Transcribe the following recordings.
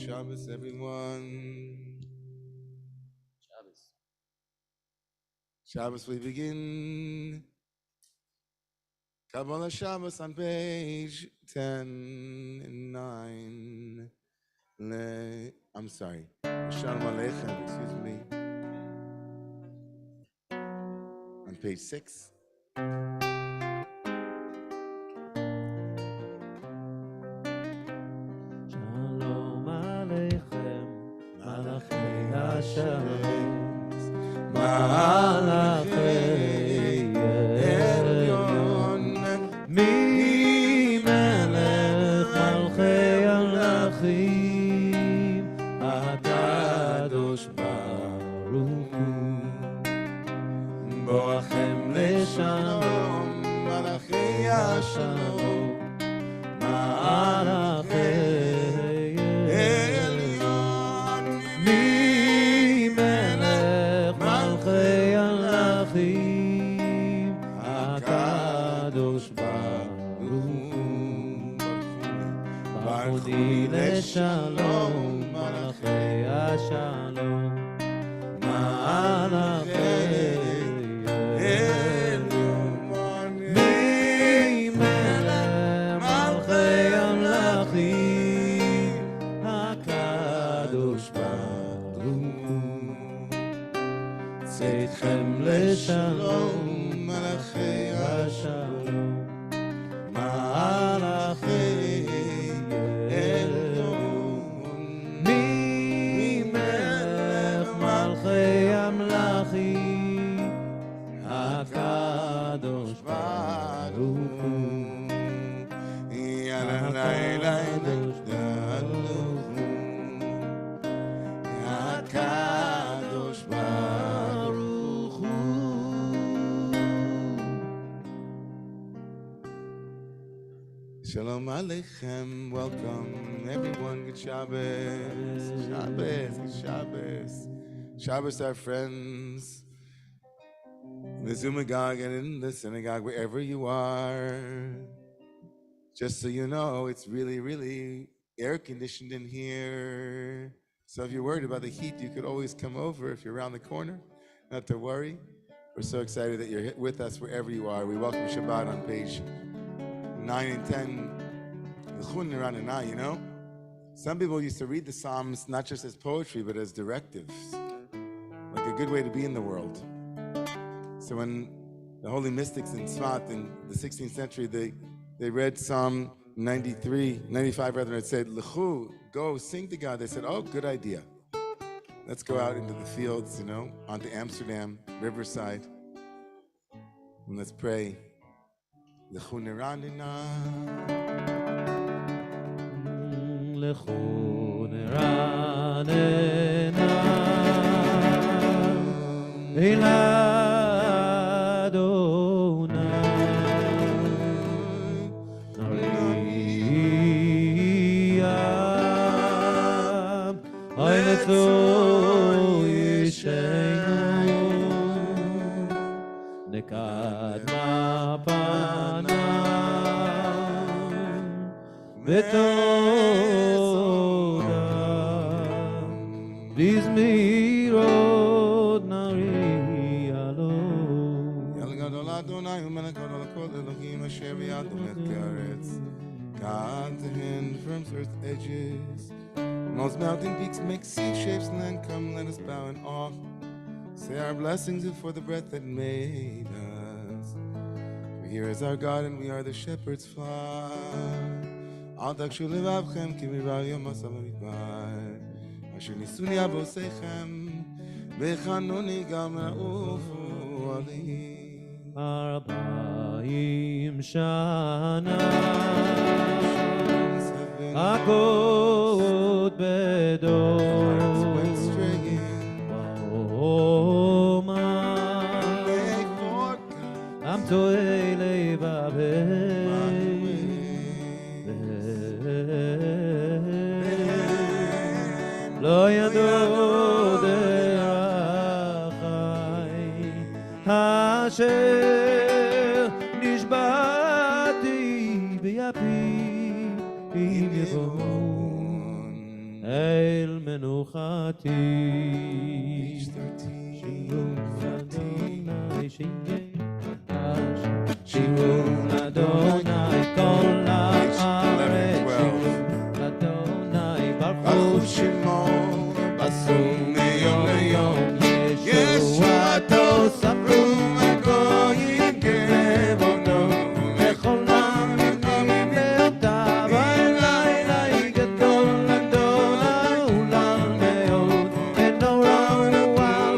Shabbos, everyone. Shabbos, we begin. Kabbalat Shabbat on page 10 and 9. I'm sorry. Shalom Aleichem, excuse me. On page 6. Shalom Aleichem, Malachei HaShabbos, Malachei Elyon, Mi Melech Malchei Amlachim, HaKadosh Baruch Hu, Boachem Leshalom, Malachei HaShalom, Malachei Elyon, Mi Melech Malchei Amlachim, HaKadosh Baruch Hu, Baruchuni Leshalom, Malachei HaShalom, Malachei Elyon, Mi Melech Malchei Amlachim, HaKadosh Baruch Hu, Tzidchem Leshalom, Malachei HaShalom, Malachei Elyon, Mi Melech Malchei Amlachim, HaKadosh Baruch Hu, HaKadosh Baruch Hu. Shalom Aleichem, welcome everyone. Good Shabbos. Shabbos, good Shabbos. Shabbos, our friends. In the synagogue and in the synagogue, wherever you are. Just so you know, it's really, really air conditioned in here. So if you're worried about the heat, you could always come over if you're around the corner. Not to worry. We're so excited that you're with us wherever you are. We welcome Shabbat on page 9 and 10. You know? Some people used to read the Psalms not just as poetry, but as directives. Like a good way to be in the world. So when the holy mystics in Tzfat in the 16th century, they read Psalm 95 rather, it said, L'chu, go sing to God. They said, oh, good idea. Let's go out into the fields, you know, onto Amsterdam, Riverside, and let's pray. L'chu niranina. L'chu niranina. Nekad mapanam betodam bizmirod nari alon Yal gadol Adonai u'melech gadol kol Elohim asher b'yado mechkeretz. God to him from earth's edges. Most mountain peaks make sea shapes, and then come let us bow in awe. Say our blessings for the breath that made us. For here is our God and we are the shepherd's flock. אל תקשו לבבכם כי מדבר יום עשה במדבר. אשר ניסוני אבוסיכם וחנוני גם לעופו עלי. 40 שנה הכות בדור עם טועה לבבם לא ידעו דרכי אשר נשבעתי ביפי אם יבואו אל מנוחתי שירו לאדוני כל הארץ שירו לאדוני ברכו שמו עשו מיום ליום ישועתו ספרו הגויים כבונו לכל העמים לאותיו הלילה גדול גדול העולם מאוד אינו ראו על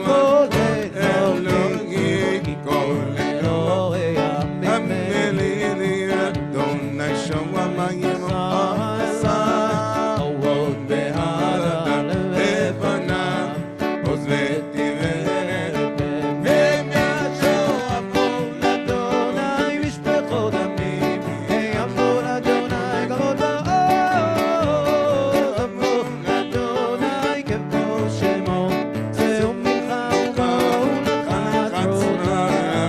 כל אלוהים כל אלוהי המלך אדוני שמע מים עשה אורות בהדר לבנה עוז ותבער והם ישועפו לאדוני משפחות עמים יעבדו לאדוני כבוד ועוז עבדו לאדוני כבוד שמו זהו מנחה וכל חצונה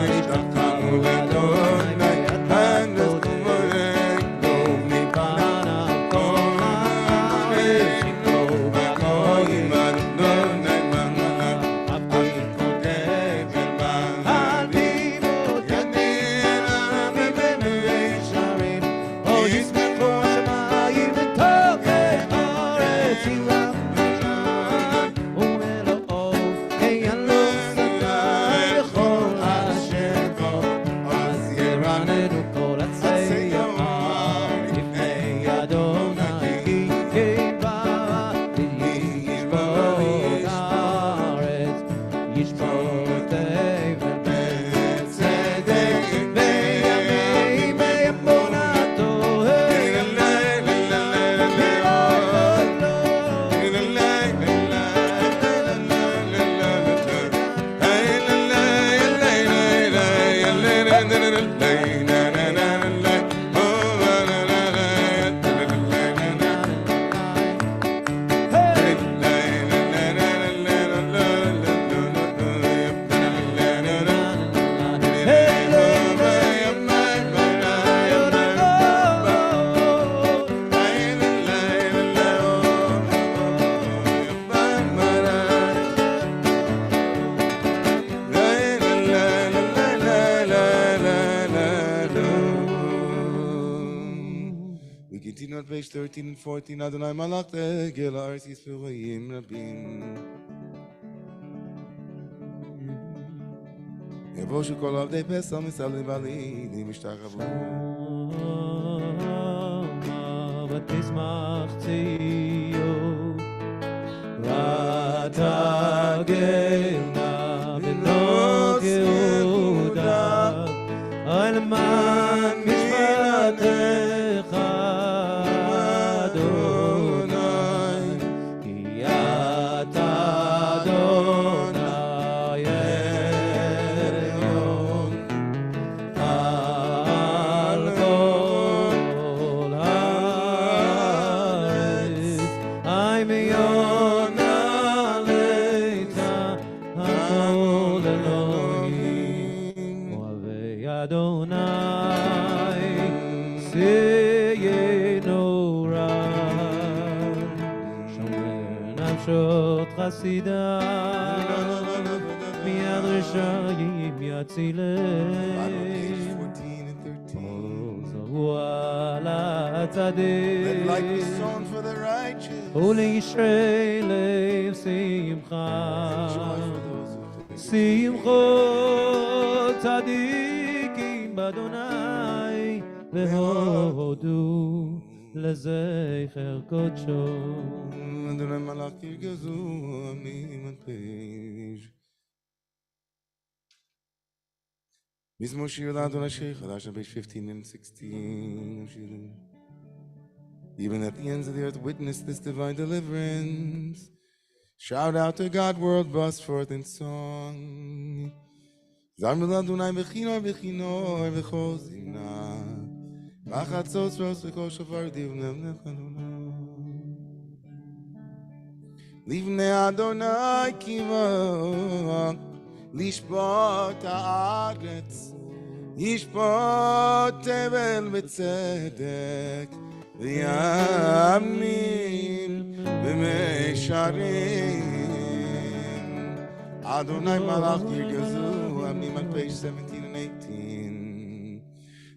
השתחררו לאדוני הנס כמולך דוב מפנה כל הארץ שימלו בגויים אדוני מנחה עבדי כותב אל בהלימות ידין עמי בני שערים עוד ישמחו השמיים ותוקף הארץ ירם ומלואו יעלו שדה לכל אשר בו אז ירננו כל עצי ההר לפני אדוני כי בא ישבות הארץ ישבות תבל בצדק בימים באמונתו We continue at page 13 and 14. Adonai Malach Tegel Aretz Yisraelim Rabim. יבושו כל עבדי פסח מסביב ועלינים ישתחוו. ותשמח ציון ותגלנה בנות יהודה למען משפטך אדוני כי אתה אדוני עליון על כל הארץ אי מיון עלית הכל אלוהים אוהבי אדוני סיינו רב שומר נפשות חסידה מיד רשעים יצילם זהו על הצדיק ולישרי לב שמחה שמחות צדיקים באדוני והודו לזכר קודשו. אדוני מלאך ירגזו עמים עד פייש. מזמור שיר לאדוני שיר חדש, page 15 and 16. Even at the ends of the earth witness this divine deliverance. Shout out to God, world, burst forth in song. Zarmul Adonai v'chinor v'chinor v'chol zimna. Machatzos ros v'kol shofar divnem nechadonai. Livnei Adonai kivach lishbot haaretz. Yishbot tevel v'tzedek v'yamim v'meisharim. Adonai malach yirgazu amim on page 17 and 18.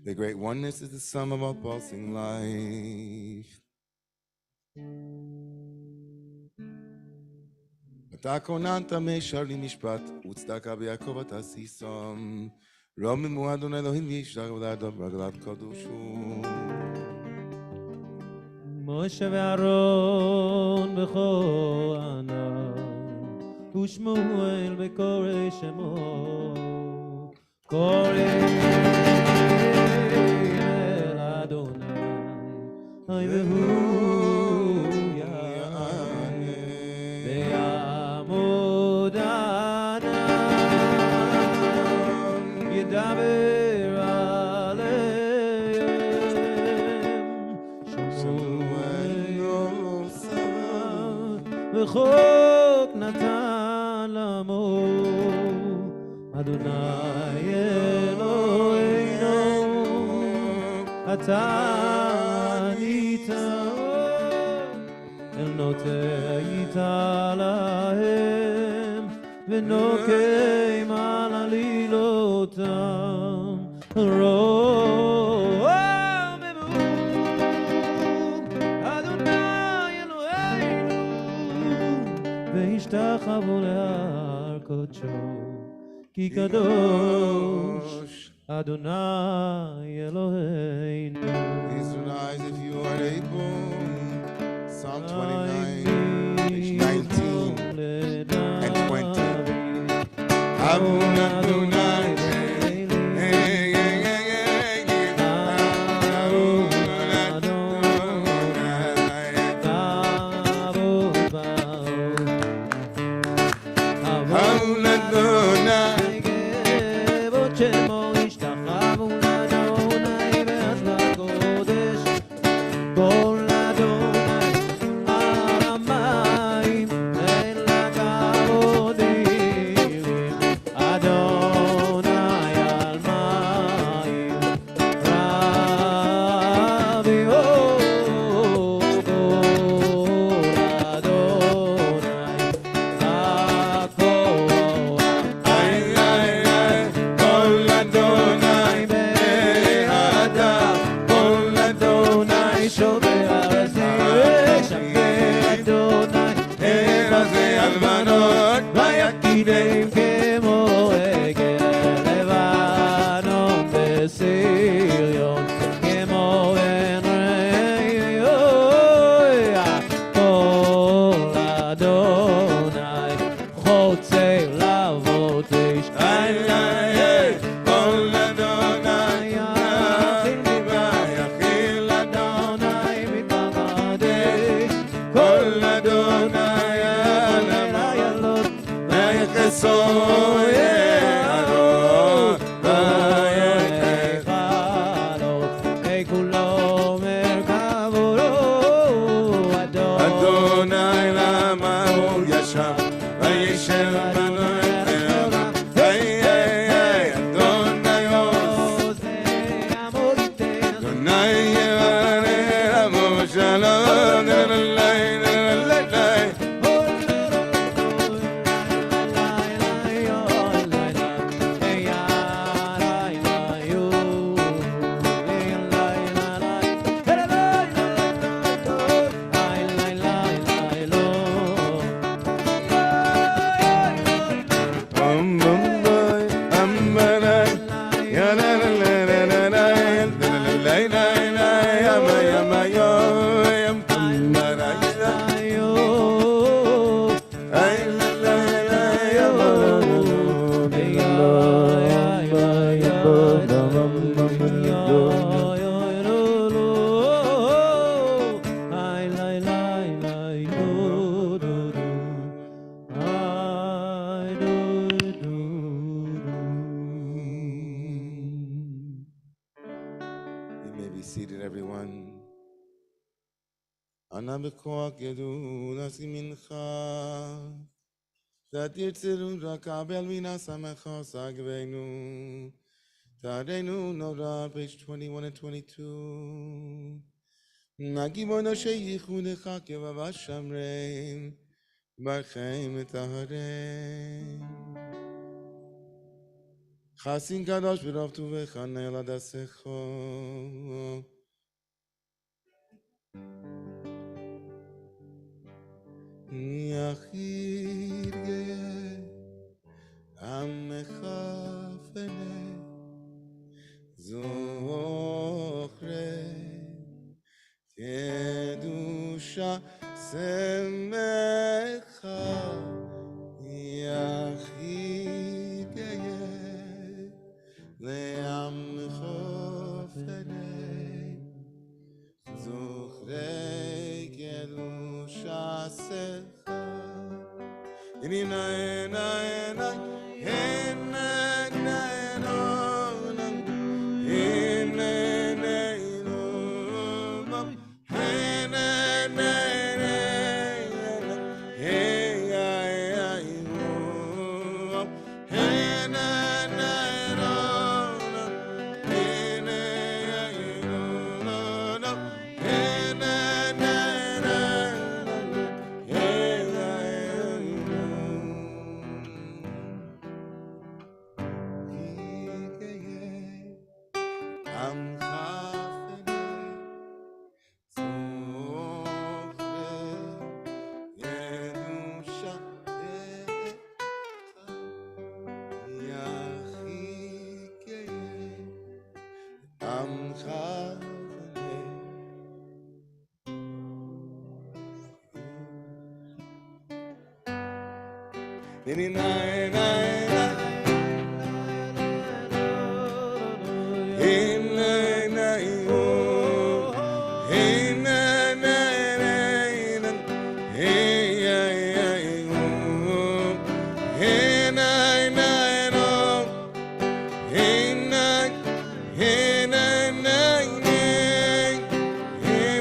The great oneness is the sum of all pulsing life. אתה כוננת משלי משפט, וצדקה ביעקב אתה שישום. רוממו אדוני אלוהים וישלח ולעדו ברגלת קדוש הוא. משה ואהרון בכהנה, ושמואל בקורא שמו, קוראים אל אדוני, והוא יענה, ויעמוד ענן, ידבר עליהם, שמואל וחוק נתן לעמו, אדוני אלוהינו, אתה ענית, אל נוטית להם, ונוקם על עלילותם, רוממו, אדוני אלוהינו, והשתחוו להר קודשו, כי קדוש אדוני אלוהינו. Please rise if you are able. Psalm 29, page 19 and 20. Adonai, Seated, everyone. Ana bekor gedul as mincha. That yitzirun rakabel mina samecha sagveinu. Tadenu nora, page 21 and 22. Nagimono sheyichu lecha kevavashamreim. Barchem etaharem. Chasin kadosh v'rov tuvecha ne'eladasecho. Yachid geye amecha fene zochre kedusha semecha Yachid geye le'amecha fene Zochrei kedusha secha Inina ena ena ena ena ena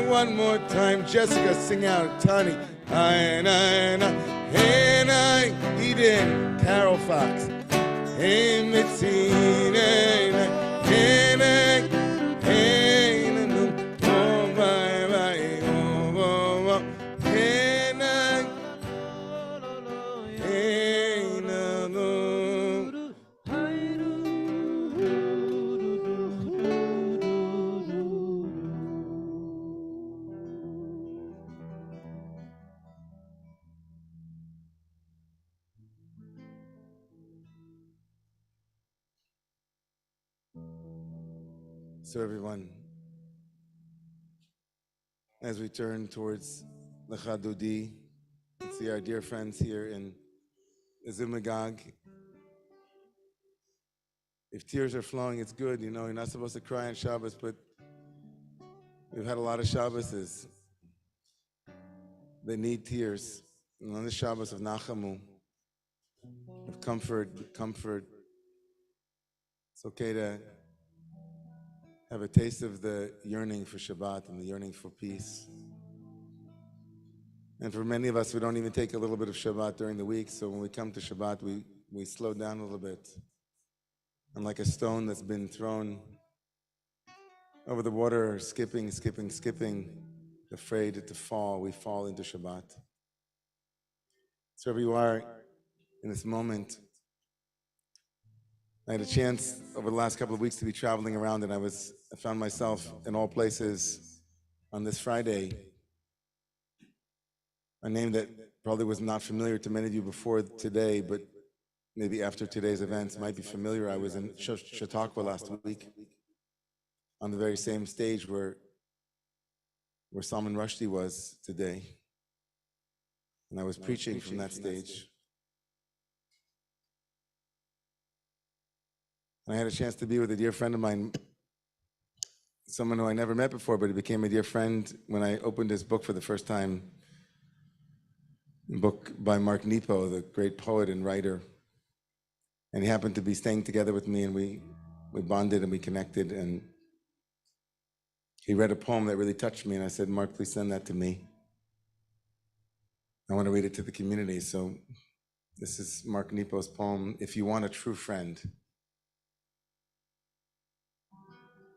One more time, Jessica, sing out, Tani. Eden, Carol Fox. So everyone, as we turn towards Lecha Dodi and see our dear friends here in Azumagog, if tears are flowing, it's good. You know, you're not supposed to cry on Shabbos, but we've had a lot of Shabboses that need tears. And on the Shabbos of Nachamu, of comfort, it's okay to have a taste of the yearning for Shabbat and the yearning for peace. And for many of us, we don't even take a little bit of Shabbat during the week, so when we come to Shabbat, we slow down a little bit. And like a stone that's been thrown over the water, skipping, afraid to fall, we fall into Shabbat. So wherever you are in this moment, I had a chance over the last couple of weeks to be traveling around, and I found myself in all places on this Friday. A name that probably was not familiar to many of you before today, but maybe after today's events might be familiar. I was in Chautauqua last week on the very same stage where Salman Rushdie was today. And I was preaching from that stage. And I had a chance to be with a dear friend of mine, someone who I never met before, but he became a dear friend when I opened his book for the first time. A book by Mark Nepo, the great poet and writer. And he happened to be staying together with me, and we bonded and we connected. And he read a poem that really touched me, and I said, Mark, please send that to me. I want to read it to the community. So this is Mark Nepo's poem, If You Want a True Friend.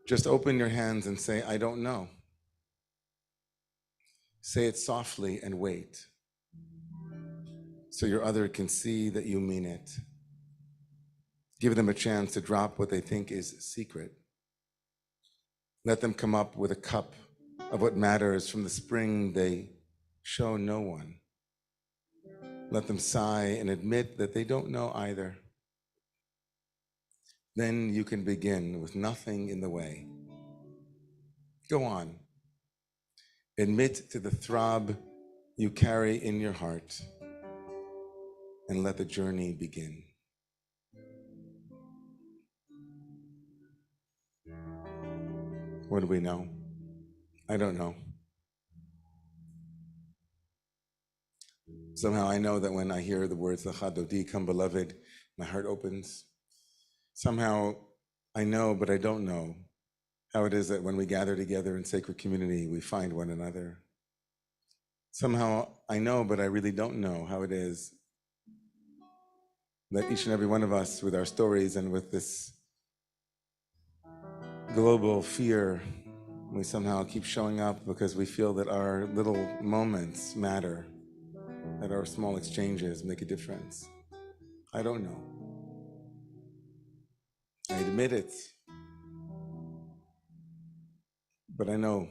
Just open your hands and say, I don't know. Say it softly and wait, so your other can see that you mean it. Give them a chance to drop what they think is secret. Let them come up with a cup of what matters from the spring they show no one. Let them sigh and admit that they don't know either. Then you can begin with nothing in the way. Go on. Admit to the throb you carry in your heart, and let the journey begin. What do we know? I don't know. Somehow I know that when I hear the words L'cha Dodi, come beloved, my heart opens. Somehow I know, but I don't know, how it is that when we gather together in sacred community, we find one another. Somehow I know, but I really don't know how it is that each and every one of us, with our stories and with this global fear, we somehow keep showing up because we feel that our little moments matter, that our small exchanges make a difference. I don't know. I admit it. But I know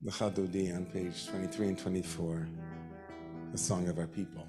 L'cha Dodi on page 23 and 24, the song of our people.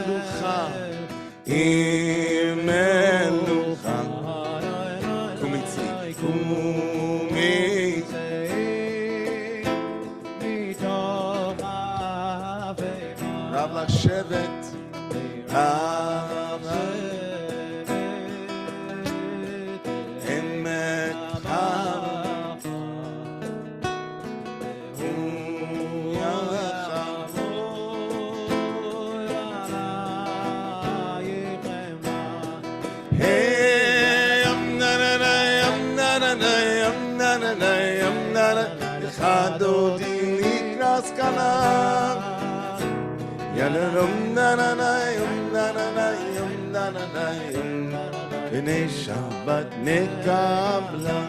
מלוכה, עם מלוכה. קומי צאי, קומי רב לשבת, רב עמק הרב, הוא יחם. היי, ימננה, אחד דודי נקרס קלה. בני שבת נקבלה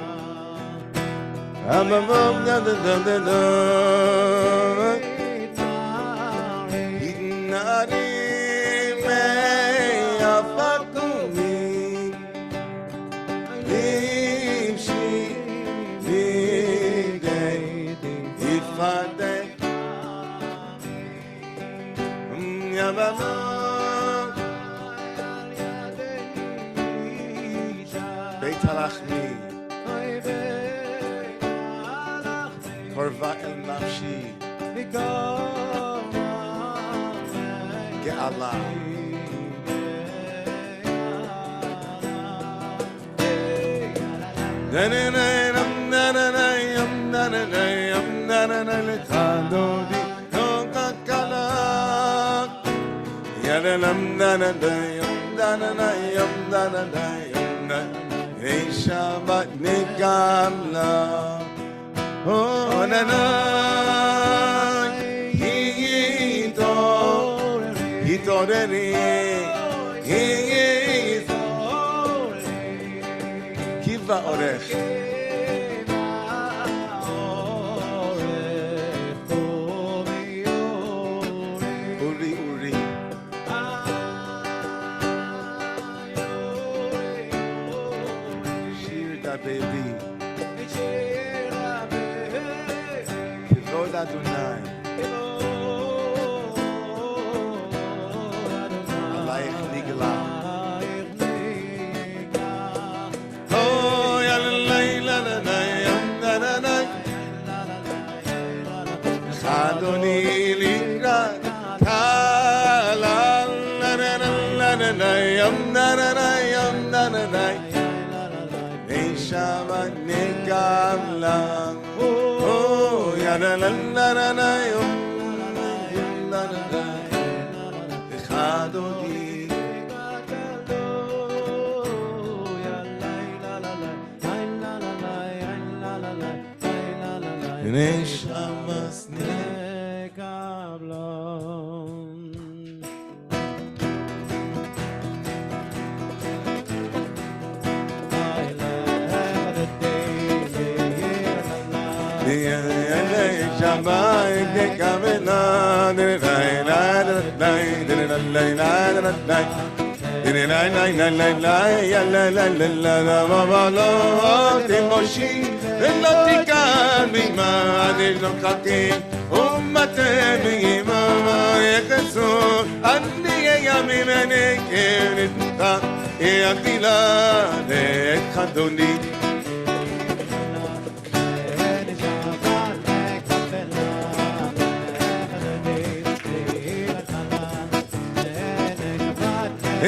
התנערים מהפקומים נמשי בידי יפדק בית הלחמי קרבה אל נפשי גאלה לך דודי Hey Shabbat Nikamla Oh na na Hitoreri Kiva Orech baby Kivod Adonai Alayich Nigla Oh yalalay lalalay amnalalay Adoni Ligra Kalalalalay amnalalay amnalalay Shabbat Nikamla Oh ya la la la la la la la la Echadodi Neshamas Nikamla Shabbat Nikamla תמושי ולא תיקן בימד לא חכים ומתן ביממה יחסו אני ימים ונקר נתמותה יגדילה לך אדוני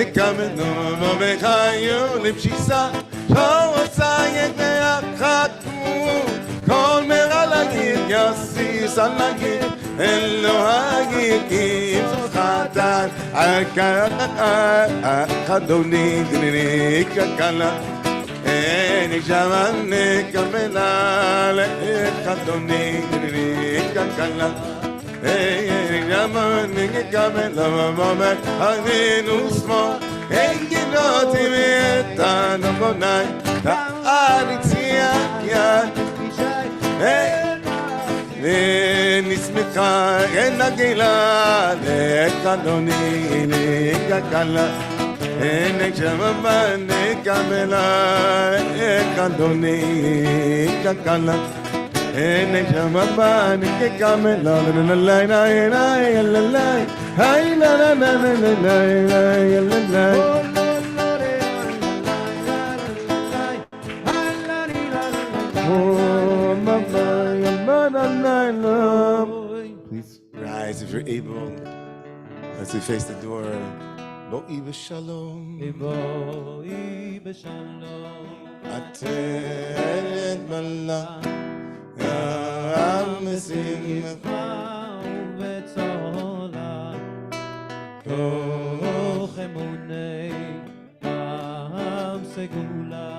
הקמנו בחיו לבשיסה שעושה יחתו כל מרע להגיד יסיס על להגיד אלוהי ימסוך חתן אדוני גניני כקלה אני שמן נקבלה לך אדוני גניני כקלה Yaman niggamen lama moment avinus mo enginoti metan bonai ta aritia ya nismika enagila de kanoni nigakala enejama niggamela kanoni kakala Ene Shamaba, Nike Kamela, la la la la la la, hi la la la la la la la la. Please rise if you're able as we face the door. Lo'i b'shalom, atet malach ha'mesimcha כוח אמוני עם סגולה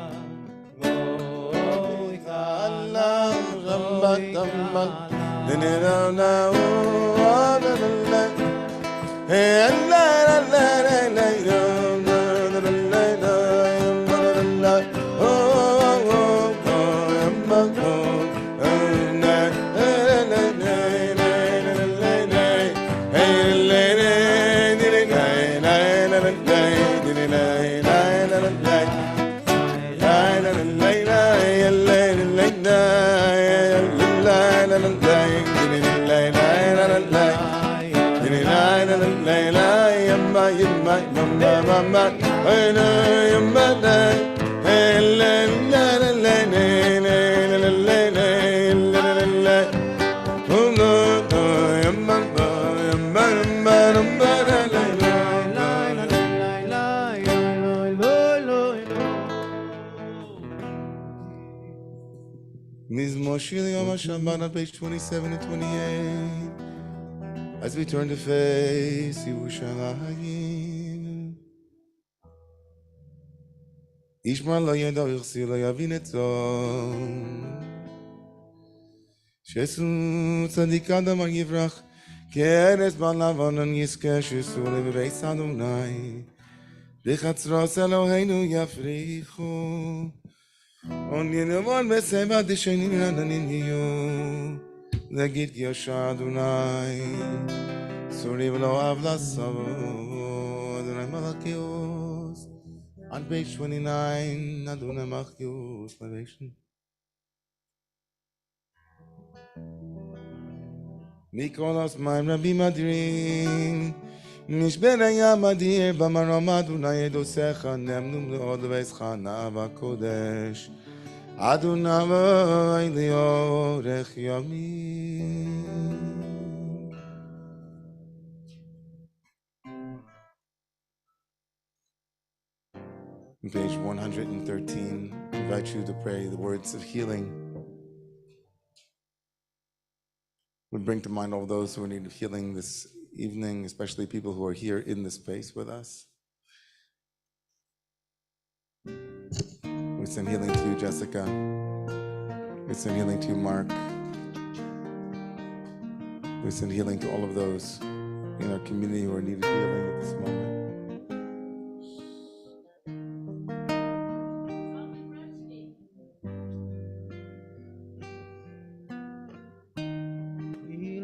גוי Allah Shabbat Amal Mizmor Shir Yom HaShabbat on page 27 and 28. As we turn to face Yerushalayim, Ishma lo yedo yirsi lo yavin etzom, Shesu tzadik adam al yivrach, Keres balavonon yizke shesu lebeis Adonai, Bechatzros Eloheinu yafrichu, On yenevon beseva deshenim nananim yiyu, Legit yosha Adonai, Suriv lo avlasavo, Adonai malakios. On page 29, Adonai malakios, salvation. Mikolos maim rabbi madrin, Mishbera yamadir, Bamarom Adonai edosecha, Nemnum leod veischa na'ava kodesh, Adonai liorech yamim. On page 113, I invite you to pray the words of healing. We bring to mind all those who are in need of healing this evening, especially people who are here in this space with us. We send healing to you, Jessica. We send healing to you, Mark. We send healing to all of those in our community who are in need of healing at this moment.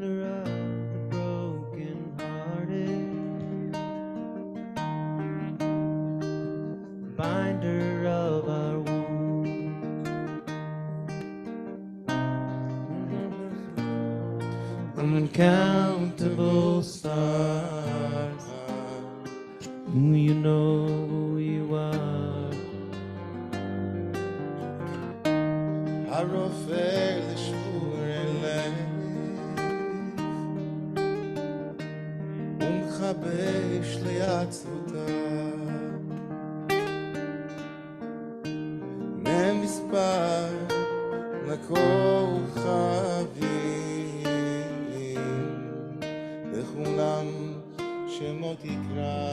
healer of the broken-hearted, binder of our wounds, uncountable stars, who you know who you are. Harofer l'shur elef, umchabesh li'atzvotav, nemizpar לכוכבים, לכולם שמות יקרא.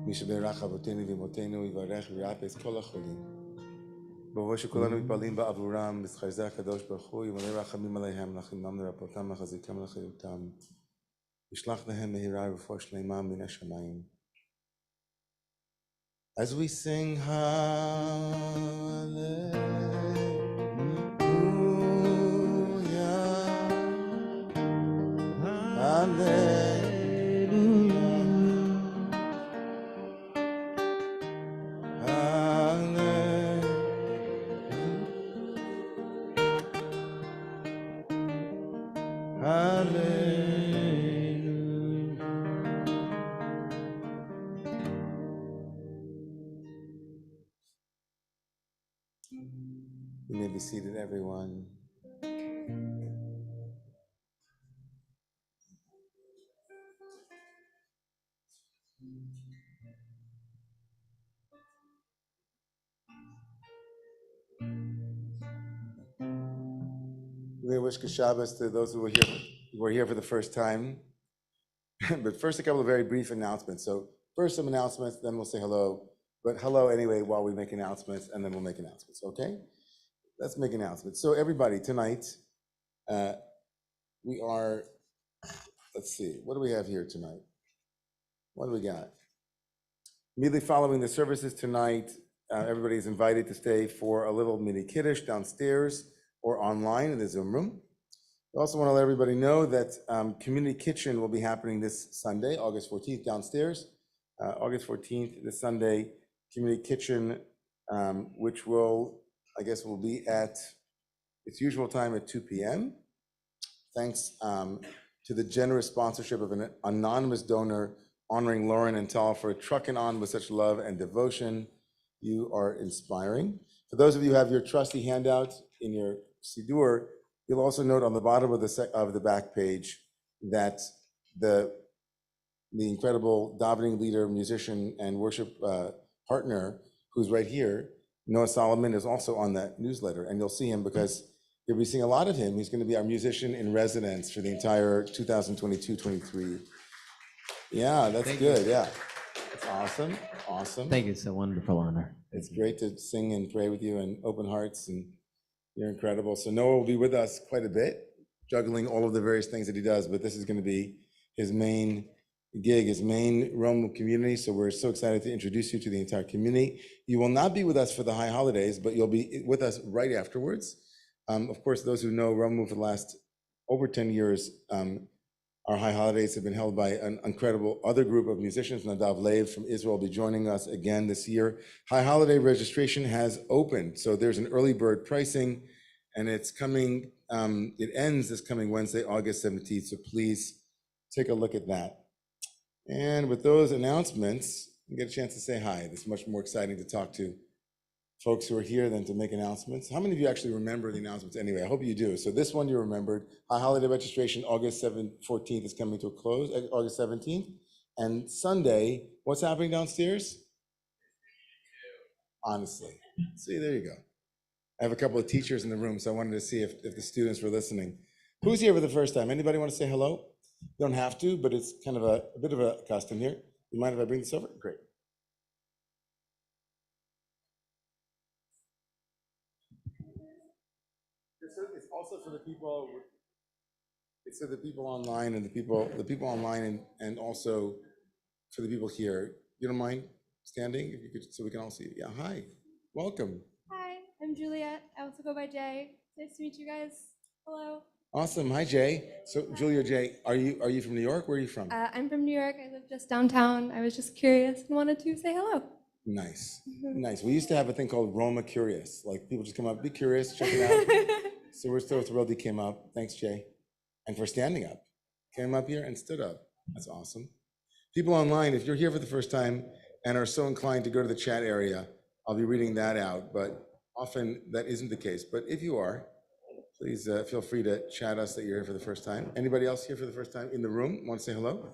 מי שברך אבותינו ואמותינו יברך ויאפס כל החולים. ברוך שכולנו מתפללים בעבורם, בשכר זה הקדוש ברוך הוא, ימלא רחמים עליהם, לחמם לרפאותם, לחזיקם לחייתם. ישלח להם מהירה רפואה שלמה מן השמיים. As we sing Hallelujah, Hallelujah, Hallelujah. You may be seated, everyone. We wish good Shabbos to those who were here for the first time. But first, a couple of very brief announcements. So first some announcements, then we'll say hello. But hello anyway while we make announcements, and then we'll make announcements, okay? Let's make announcements. So everybody, tonight, we are, let's see, what do we have here tonight? What do we got? Immediately following the services tonight, everybody is invited to stay for a little mini kiddush downstairs or online in the Zoom room. I also want to let everybody know that Community Kitchen will be happening this Sunday, August 14th, downstairs. August 14th, this Sunday, Community Kitchen, which will be at its usual time at 2 p.m. Thanks to the generous sponsorship of an anonymous donor honoring Lauren and Tal for trucking on with such love and devotion. You are inspiring. For those of you who have your trusty handout in your Siddur, you'll also note on the bottom of the back page that the incredible davening leader, musician, and worship partner, who's right here, Noah Solomon, is also on that newsletter, and you'll see him because you'll be seeing a lot of him. He's going to be our musician in residence for the entire 2022-23. Yeah, that's good. Yeah, that's awesome. Awesome. Thank you. It's a wonderful honor. It's great to sing and pray with you and open hearts, and you're incredible. So Noah will be with us quite a bit, juggling all of the various things that he does, but this is going to be his main gig, his main Romemu community. So we're so excited to introduce you to the entire community. You will not be with us for the high holidays, but you'll be with us right afterwards. Of course, those who know Romemu for the last over 10 years, our high holidays have been held by an incredible other group of musicians. Nadav Lev from Israel will be joining us again this year. High holiday registration has opened, so there's an early bird pricing, and it's coming, it ends this coming Wednesday, August 17th, so please take a look at that. And with those announcements, you get a chance to say hi. It's much more exciting to talk to folks who are here than to make announcements. How many of you actually remember the announcements anyway? I hope you do. So this one you remembered. High holiday registration, August 14th is coming to a close, August 17th. And Sunday, what's happening downstairs? Honestly. See, there you go. I have a couple of teachers in the room, so I wanted to see if the students were listening. Who's here for the first time? Anybody want to say hello? You don't have to, but it's kind of a bit of a custom here. You mind if I bring this over? Great. It's also for the people. It's for the people online and the people online and also for the people here. You don't mind standing, if you could, so we can all see you. Yeah. Hi. Welcome. Hi, I'm Juliet. I also go by Jay. Nice to meet you guys. Hello. Awesome. Hi, Jay. So, Julia, Jay, are you from New York? Where are you from? I'm from New York. I live just downtown. I was just curious and wanted to say hello. Nice. Nice. We used to have a thing called Roma Curious. Like people just come up, be curious, check it out. So we're so thrilled he came up. Thanks, Jay. And for standing up. Came up here and stood up. That's awesome. People online, if you're here for the first time and are so inclined to go to the chat area, I'll be reading that out, but often that isn't the case. But if you are, please feel free to chat us that you're here for the first time. Anybody else here for the first time in the room want to say hello?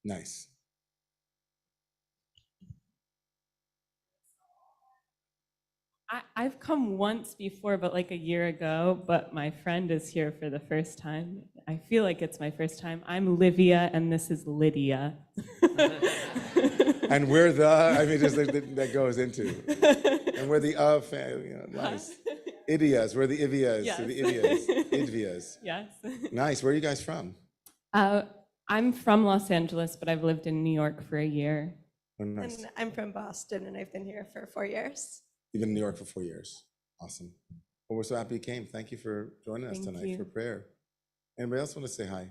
Nice. I've come once before, but like a year ago, but my friend is here for the first time, I feel like it's my first time. I'm Livia, and this is Lydia. And we're that goes into. And we're the family, nice. Idias, we're the Ivias, Yes. the Idias, Idvias. Yes. Nice, where are you guys from? I'm from Los Angeles, but I've lived in New York for a year. Oh, nice. And I'm from Boston, and I've been here for 4 years. You've been in New York for 4 years. Awesome. Well, we're so happy you came. Thank you for joining us Thank tonight you. for prayer. Anybody else want to say hi?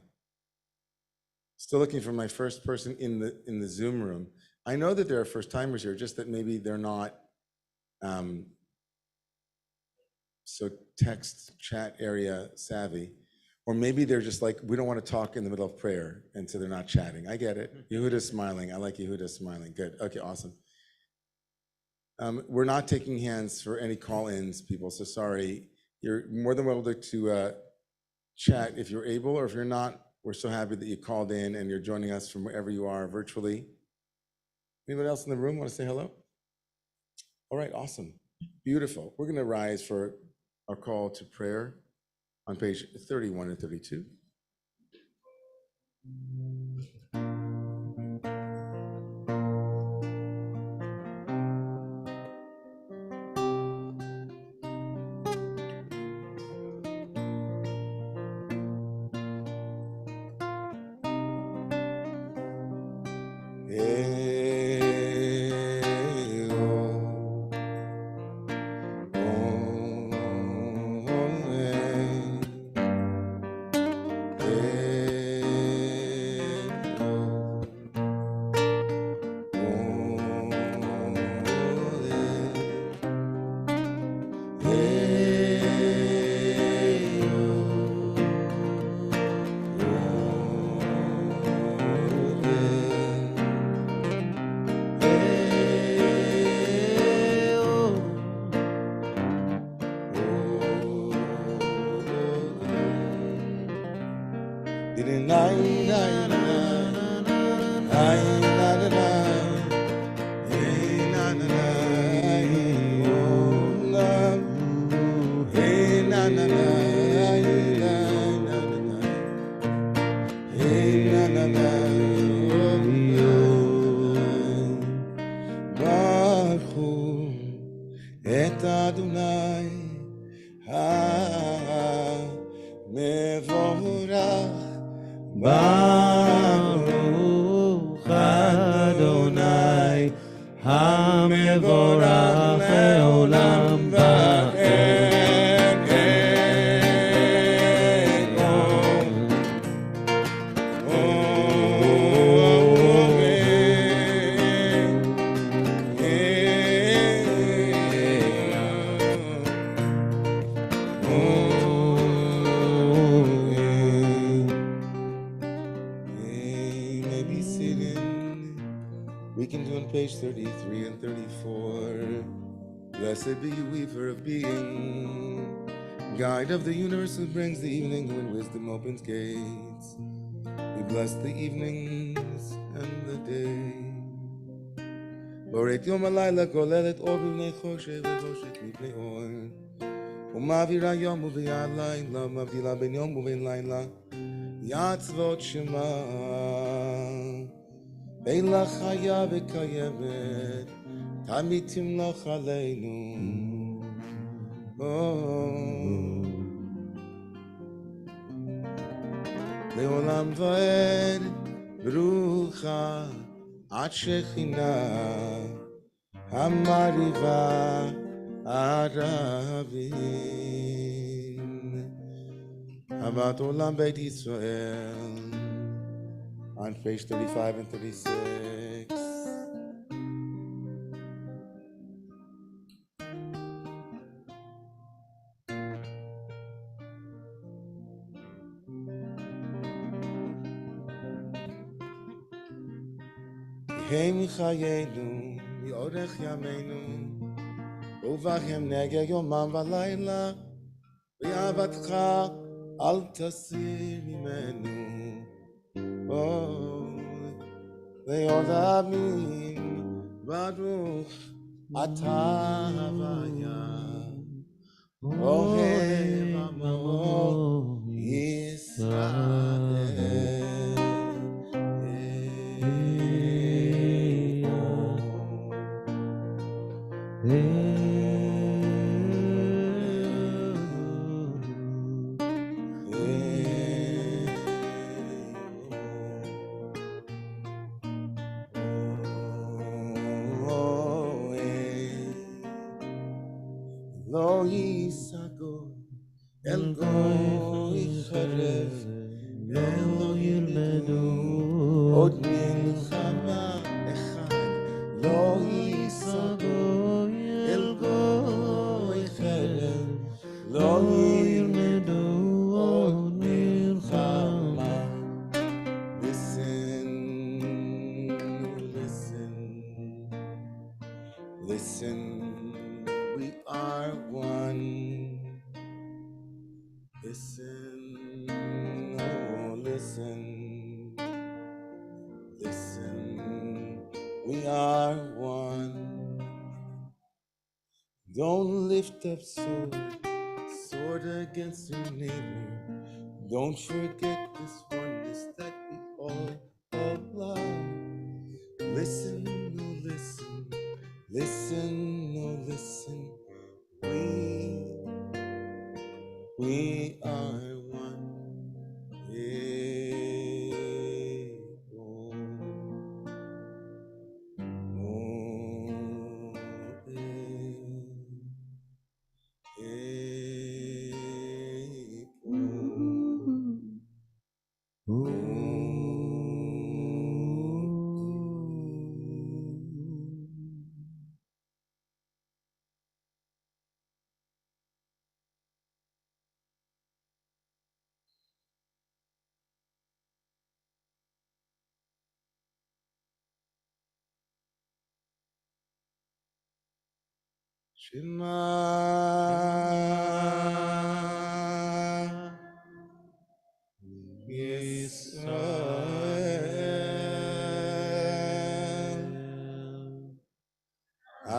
Still looking for my first person in the Zoom room. I know that there are first timers here, just that maybe they're not so text chat area savvy, or maybe they're just like, we don't want to talk in the middle of prayer, and so they're not chatting. I get it. Yehuda's smiling. I like Yehuda smiling. Good. Okay, awesome. We're not taking hands for any call-ins, people, so sorry. You're more than welcome to chat if you're able, or if you're not, we're so happy that you called in and you're joining us from wherever you are virtually. Anybody else in the room want to say hello? All right, awesome. Beautiful. We're going to rise for our call to prayer on page 31 and 32. Baruch Adonai HaMevorach Leolam Page 33 and 34. Blessed be you, weaver of being, guide of the universe who brings the evening, when wisdom opens gates. We bless the evenings and the day. Boret yom halayla kolelet or b'nei choshev v'choshet mipnei or. Umavira yom u'v'ya halayla, mavdila ben yom u'ven layla, yatzvot shema. Eila chaya v'kayemet, tamid timloch aleinu. Leolam va'ed, brucha, at shechina, hamariva aravim. Havat olam beit Yisrael. On page 35 and 36. Hey Michayenu, Yorech Yameinu, Uvachem Nege Yomam Valayla, V'yavatcha Al Tasir Mimenu. Le'olamim Baruch Atah Havaya Ohev Amo Yisrael. לא ייסגו אל גוי חרב, לא ילמדו עוד מלחמה אחד, לא ייסגו אל גוי חרב, לא ילמדו עוד מלחמה. Listen, listen, listen, we are one. Listen, oh listen, listen, we are one. Don't lift up sword against your neighbor. Don't forget this oneness that we all love. Listen, oh listen, listen, oh listen, we are one. Yeah. Oh, Shema Yisrael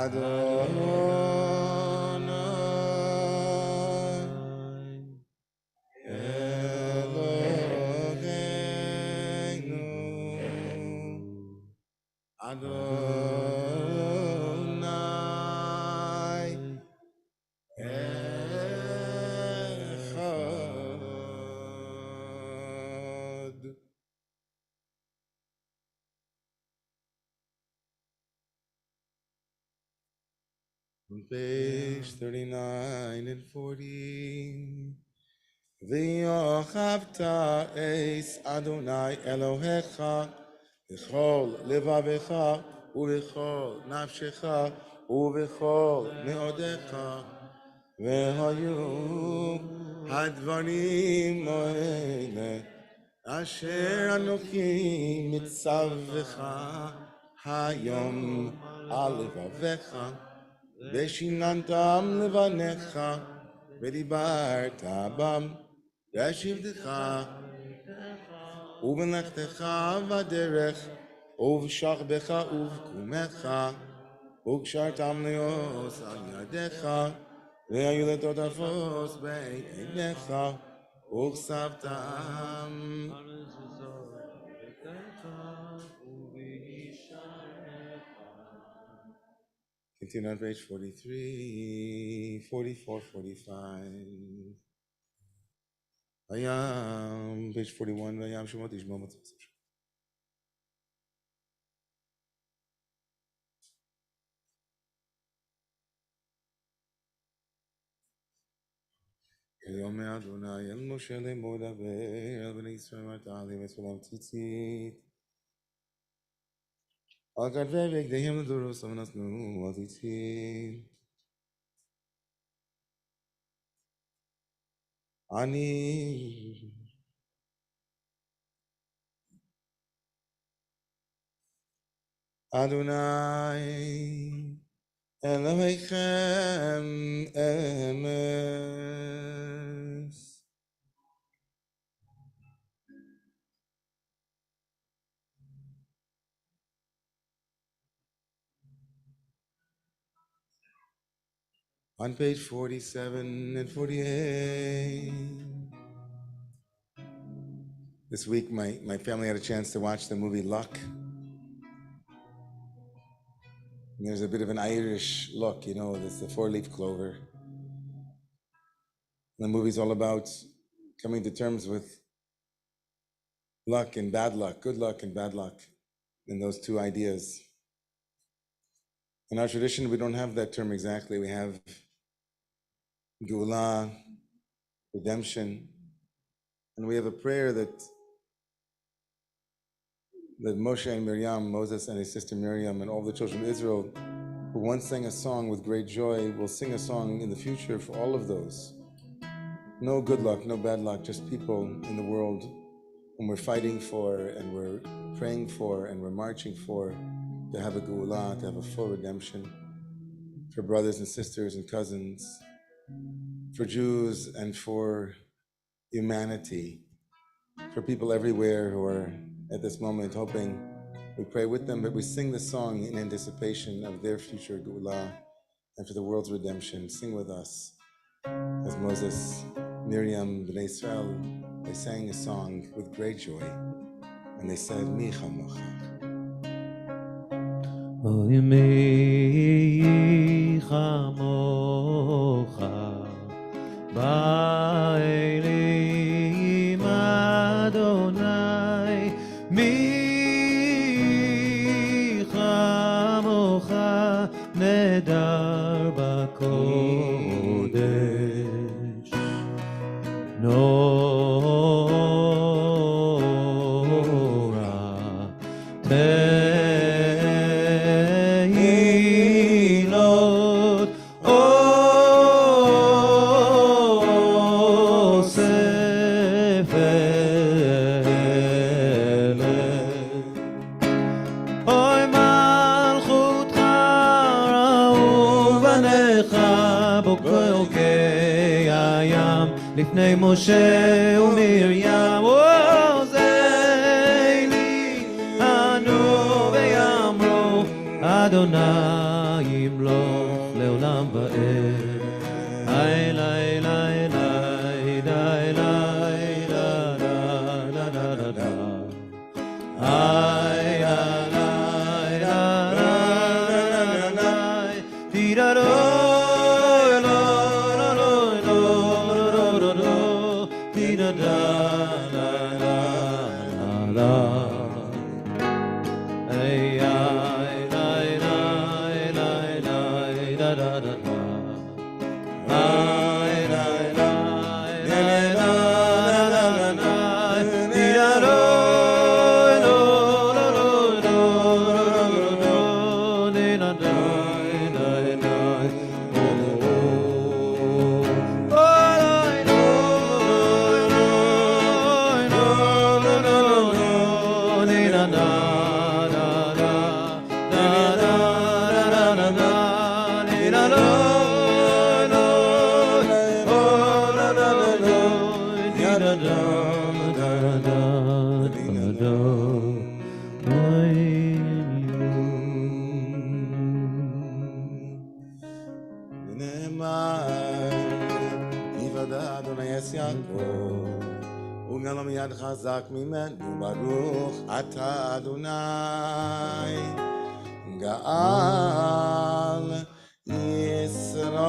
Adonai Eloheinu Adonai Echad. On page 39 and 40. V'yochavta es Adonai Elohecha v'chol levavecha uv'chol nafshecha uv'chol meodecha v'hayu hadvarim mo'ele asher anochi mitzavcha hayom al levavecha v'shinantam levanecha v'dibarta bam ישיבתך ובלכתך בדרך ובשכבך ובקומך וקשרתם לעוז על ידיך והיו לטוטפות בין עיניך וכסבתם. Continue on page 43, 44, 45. Page 41, Vayam Shemot Ishmo Motzos. Yom Adonai El Moshe Lemor Daber El Bnei Yisrael Martali V'Sulam Tzitzit Al Kadvei V'Gdeihem L'Doros Amanasnu Al Tzitzit Ani Adonai Elohechem Emes. On page 47 and 48. This week, my family had a chance to watch the movie Luck. And there's a bit of an Irish look, you know, there's the four-leaf clover. The movie's all about coming to terms with luck and bad luck, good luck and bad luck, and those two ideas. In our tradition, we don't have that term exactly. We have Geulah, redemption. And we have a prayer that Moshe and Miriam, Moses and his sister Miriam, and all the children of Israel, who once sang a song with great joy, will sing a song in the future for all of those. No good luck, no bad luck, just people in the world whom we're fighting for, and we're praying for, and we're marching for, to have a Geulah, to have a full redemption, for brothers and sisters and cousins, for Jews and for humanity, for people everywhere who are at this moment hoping. We pray with them, but we sing the song in anticipation of their future Geulah and for the world's redemption. Sing with us. As Moses, Miriam, Bnei Israel, they sang a song with great joy, and they said, Mi chamocha. Oy mi chamocha ba'elim Adonai, mi chamocha nedar b'kodesh, Nora tehilot osef elef. Oy malchutcha ra'u banecha b'kokei hayam לפני משה ומרים, עוזי אנו ויאמרו, אדוני ימלוך לעולם ועד. איי ליי ליי ליי ליי ליי ליי ליי ליי איי ליי ליי ליי ליי חזק ממנו, ברוך אתה אדוני גאל ישראל.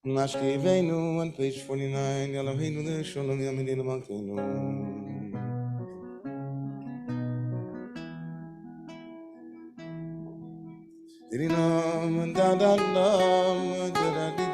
משכיבנו on page 49, אלוהינו לשלום ימיני למלכנו. דידינום דדנום דדדידום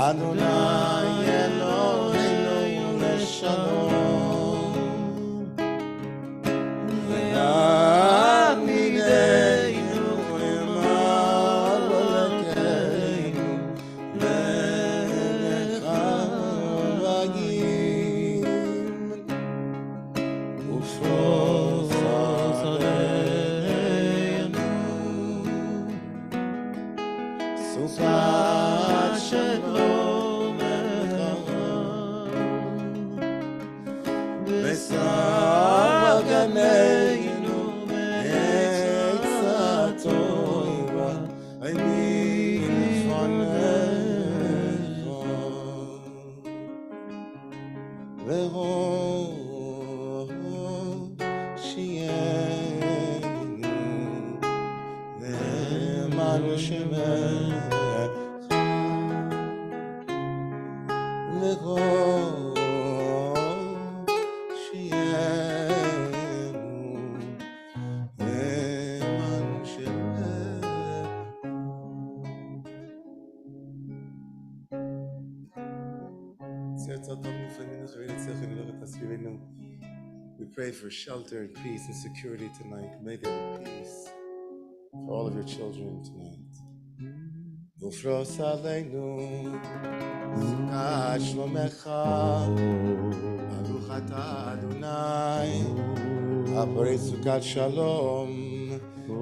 Adonai Eloheinu לשלום ועמידנו למען מלכנו לך רגיל ופרוס עלינו סוכת שלום בשר גננו מעצת טובה עיני לפניך We pray for shelter and peace and security tonight. May there be peace for all of your children tonight. Ufros aleinu, Sukkot Shlomecha, Baruch atah Adonai, Aparei Sukkot Shalom,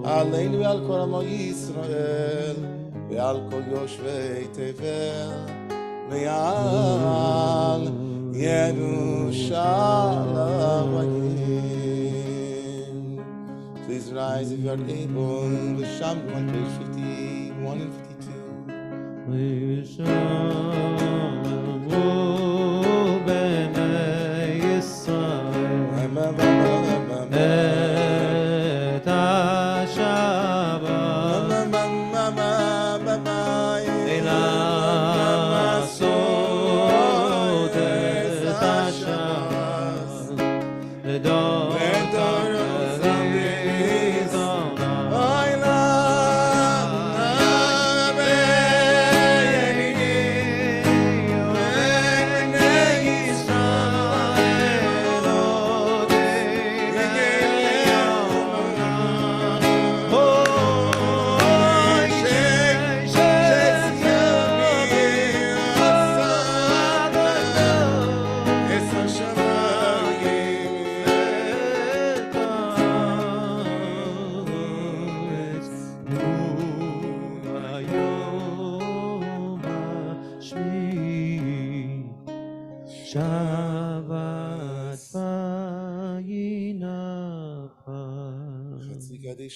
Aleinu ve'al kol amo Yisrael, ve'al kol yoshvei Tevel, ve'al Yerushalayim. Please rise if you are able. The Sham on page 51 and 52.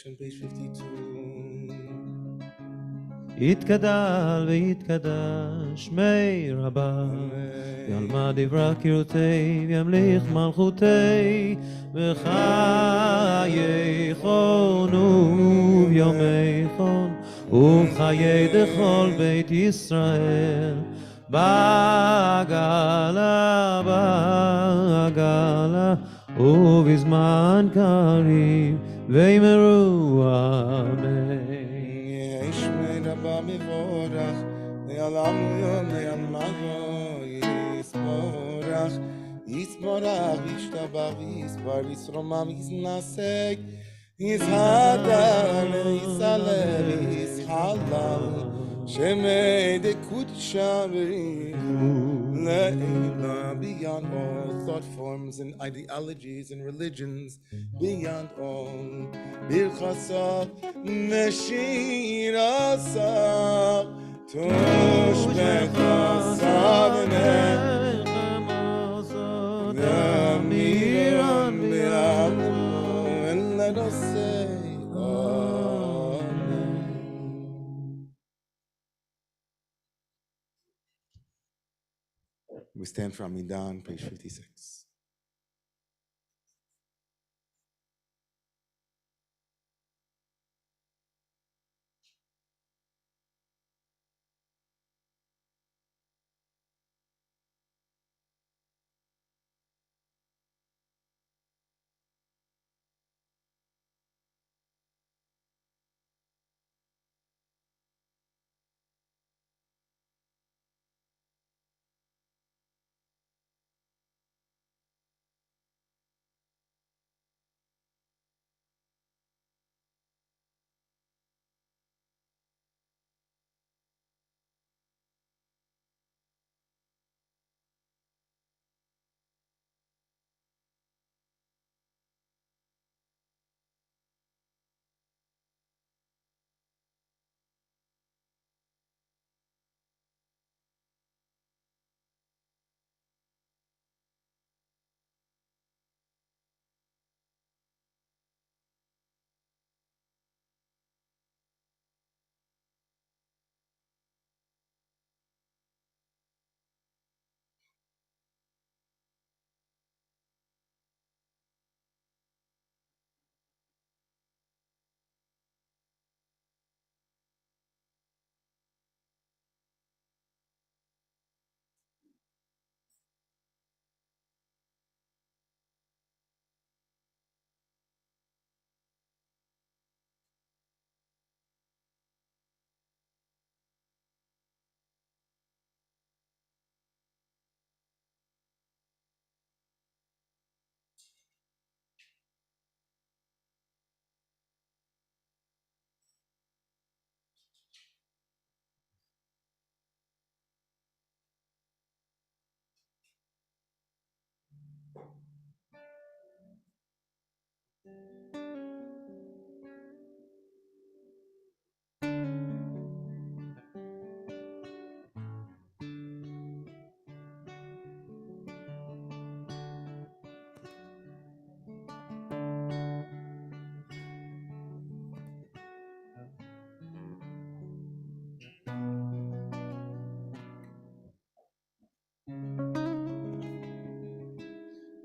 On page 52. יתגדל ויתקדש שמי רבה, ילמד דברי קירותי וימליך מלכותי, וחיי חון וביומי חון ובחיי דכל בית ישראל, בעגלה בעגלה ובזמן קריב ויאמרו אמן. ישמי רבה מבורך, לעולם לעלמנו יסבורך, יסבורך וישתבח ויסבר וישרומם יסנסק, יסהדר יסלל יסחלל, שמי דקודשה בריחו, Le'ila, beyond all thought forms and ideologies and religions, beyond all. Birchasa, Neshirasa, Tushbechasa, Namiran Bi'amu, and let us say, Amen. We stand for Amidan, page 56.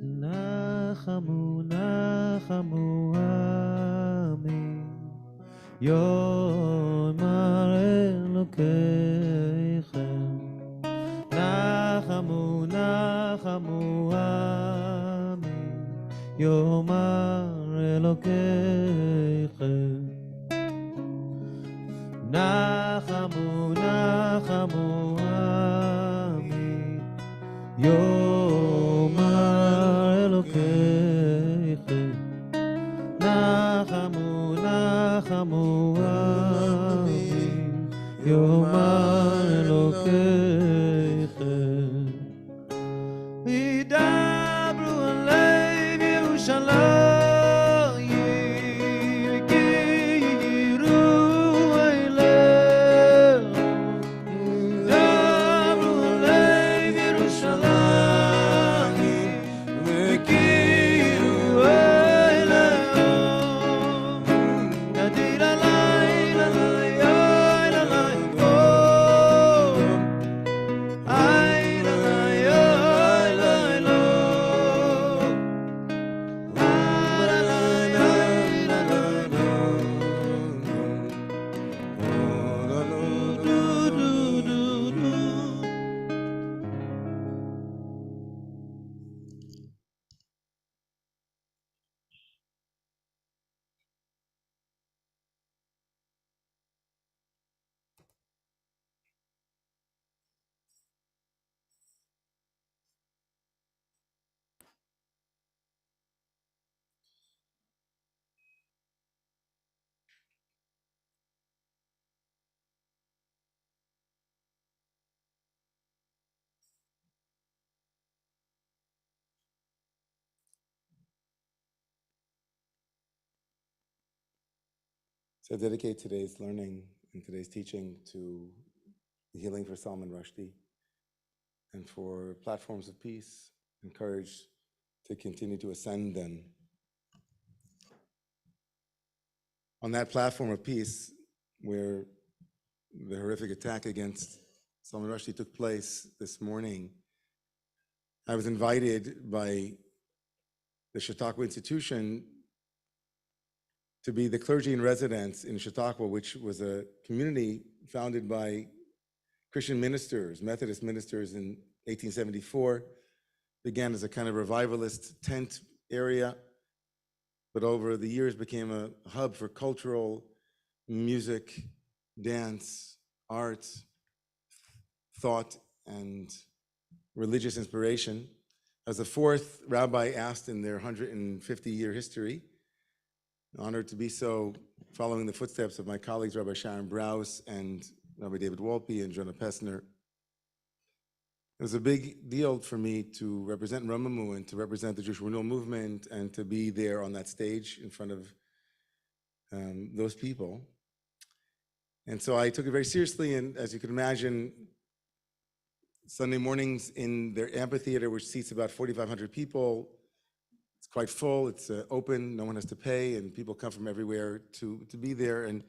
נחמו נחמו עמי יאמר אלוקיכם נחמו נחמו עמי יאמר אלוקיכם נחמו נחמו עמי יאמר אלוקיכם נחמו נחמו עמי יאמר אלוקיכם ידברו על לב ירושלים כי יראו אליך ידברו על לב ירושלים וכי יראו אליך ידיד הלילה לילה לילה So I dedicate today's learning and today's teaching to the healing for Salman Rushdie and for platforms of peace and courage to continue to ascend them. On that platform of peace, where the horrific attack against Salman Rushdie took place this morning, I was invited by the Chautauqua Institution to be the clergy in residence in Chautauqua, which was a community founded by Christian ministers, Methodist ministers in 1874. Began as a kind of revivalist tent area, but over the years became a hub for cultural, music, dance, art, thought, and religious inspiration. As the fourth rabbi asked in their 150-year history, honored to be so, following the footsteps of my colleagues, Rabbi Sharon Brous and Rabbi David Wolpe and Jonah Pessner. It was a big deal for me to represent Romemu and to represent the Jewish renewal movement and to be there on that stage in front of those people. And so I took it very seriously, and as you can imagine, Sunday mornings in their amphitheater, which seats about 4,500 people, it's quite full, it's open, no one has to pay, and people come from everywhere to be there. And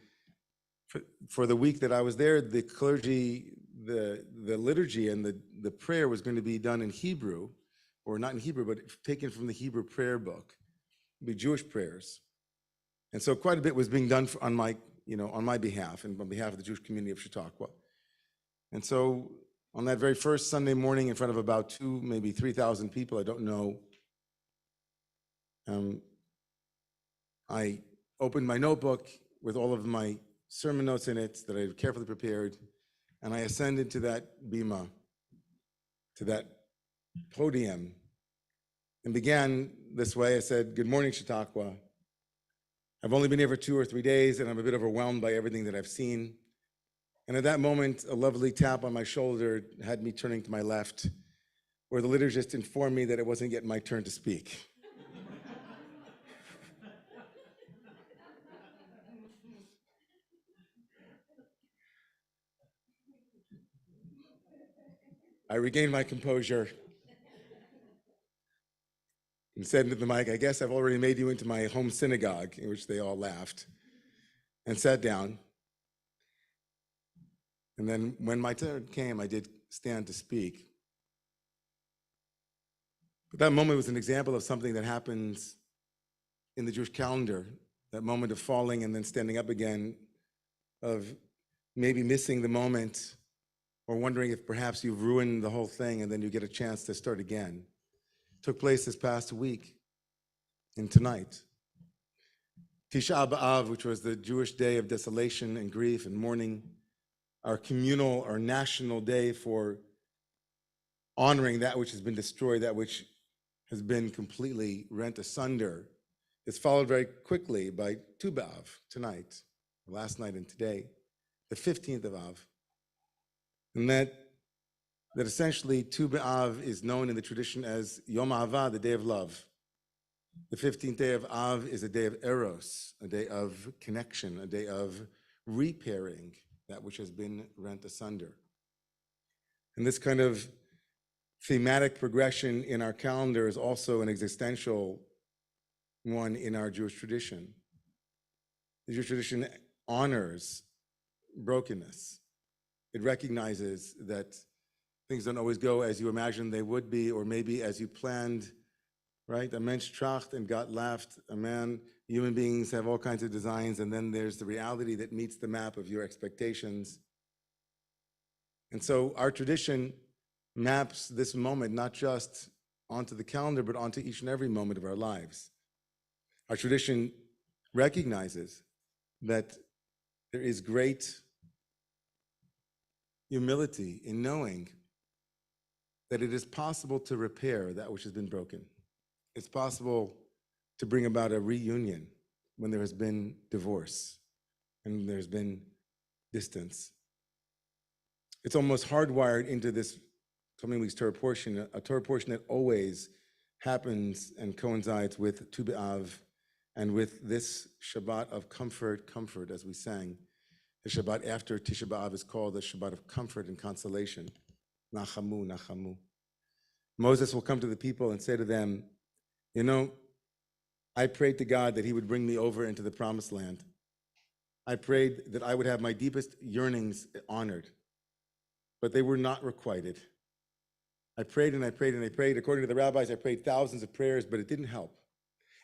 for the week that I was there, the clergy, the liturgy and the prayer was going to be done in Hebrew, or not in Hebrew, but taken from the Hebrew prayer book. It'd be Jewish prayers. And so quite a bit was being done on my behalf and on behalf of the Jewish community of Chautauqua. And so on that very first Sunday morning in front of about 2,000, maybe 3,000 people, I don't know, I opened my notebook with all of my sermon notes in it that I had carefully prepared, and I ascended to that bima, to that podium, and began this way. I said, "Good morning, Chautauqua. I've only been here for 2 or 3 days, and I'm a bit overwhelmed by everything that I've seen." And at that moment, a lovely tap on my shoulder had me turning to my left. where the liturgist informed me that it wasn't yet my turn to speak. I regained my composure and said into the mic, I guess I've already made you into my home synagogue, in which they all laughed, and sat down. And then when my turn came, I did stand to speak. But that moment was an example of something that happens in the Jewish calendar, that moment of falling and then standing up again, of maybe missing the moment or wondering if perhaps you've ruined the whole thing and then you get a chance to start again. It took place this past week and tonight. Tisha B'Av, which was the Jewish Day of Desolation and Grief and Mourning, our communal, our national day for honoring that which has been destroyed, that which has been completely rent asunder, is followed very quickly by Tu B'Av tonight, last night and today, the 15th of Av. And that essentially Tu B'Av is known in the tradition as Yom Ha'ava, the day of love. The 15th day of Av is a day of Eros, a day of connection, a day of repairing that which has been rent asunder. And this kind of thematic progression in our calendar is also an existential one in our Jewish tradition. The Jewish tradition honors brokenness. It recognizes that things don't always go as you imagined they would be, or maybe as you planned, right? A mensch tracht and Gott laughed. A man, human beings have all kinds of designs, and then there's the reality that meets the map of your expectations. And so our tradition maps this moment not just onto the calendar, but onto each and every moment of our lives. Our tradition recognizes that there is great humility in knowing that it is possible to repair that which has been broken. It's possible to bring about a reunion when there has been divorce and there's been distance. It's almost hardwired into this coming week's Torah portion, a Torah portion that always happens and coincides with Tu B'Av and with this Shabbat of comfort, as we sang. The Shabbat after Tisha B'Av is called the Shabbat of comfort and consolation. Nachamu, nachamu. Moses will come to the people and say to them, you know, I prayed to God that he would bring me over into the promised land. I prayed that I would have my deepest yearnings honored, but they were not requited. I prayed and I prayed and I prayed. According to the rabbis, I prayed thousands of prayers, but it didn't help.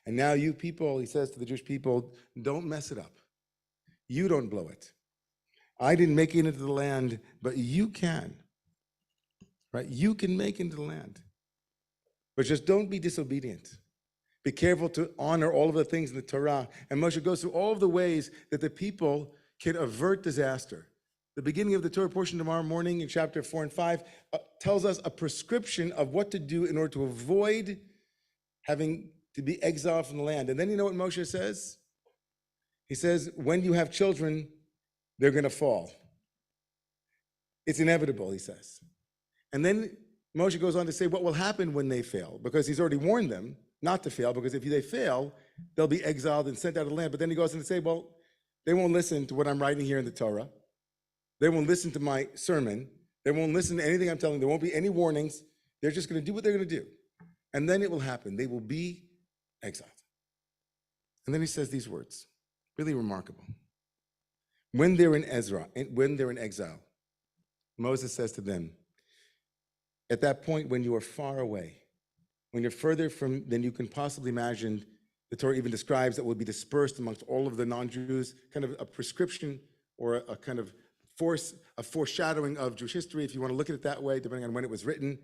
And now you people, he says to the Jewish people, don't mess it up. You don't blow it. I didn't make it into the land, but you can, right? You can make it into the land. But just don't be disobedient. Be careful to honor all of the things in the Torah. And Moshe goes through all of the ways that the people can avert disaster. The beginning of the Torah portion tomorrow morning in chapter 4 and 5 tells us a prescription of what to do in order to avoid having to be exiled from the land. And then you know what Moshe says? He says, when you have children, they're going to fall. It's inevitable, he says. And then Moshe goes on to say what will happen when they fail, because he's already warned them not to fail, because if they fail, they'll be exiled and sent out of the land. But then he goes on to say, well, they won't listen to what I'm writing here in the Torah. They won't listen to my sermon. They won't listen to anything I'm telling them. There won't be any warnings. They're just going to do what they're going to do. And then it will happen. They will be exiled. And then he says these words, really remarkable. When they're in exile, Moses says to them, at that point when you are far away, when you're further from than you can possibly imagine, the Torah even describes that will be dispersed amongst all of the non-Jews, kind of a prescription or a kind of a foreshadowing of Jewish history, if you want to look at it that way, depending on when it was written.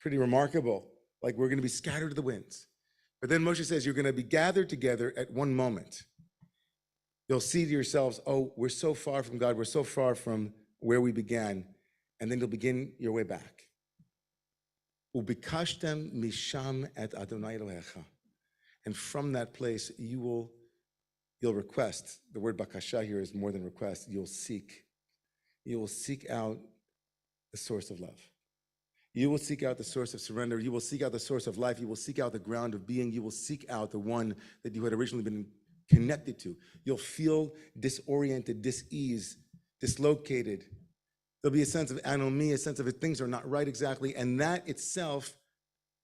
Pretty remarkable. Like, we're going to be scattered to the winds. But then Moshe says, you're going to be gathered together at one moment. You'll see to yourselves, oh, we're so far from God, we're so far from where we began, and then you'll begin your way back. Ubikashtem misham et Adonai Elohecha. And from that place, you'll request. The word bakasha here is more than request. You'll seek. You will seek out the source of love. You will seek out the source of surrender. You will seek out the source of life. You will seek out the ground of being. You will seek out the one that you had originally been connected to. You'll feel disoriented, dis-ease, dislocated. There'll be a sense of anomie, a sense of things are not right exactly. And that itself,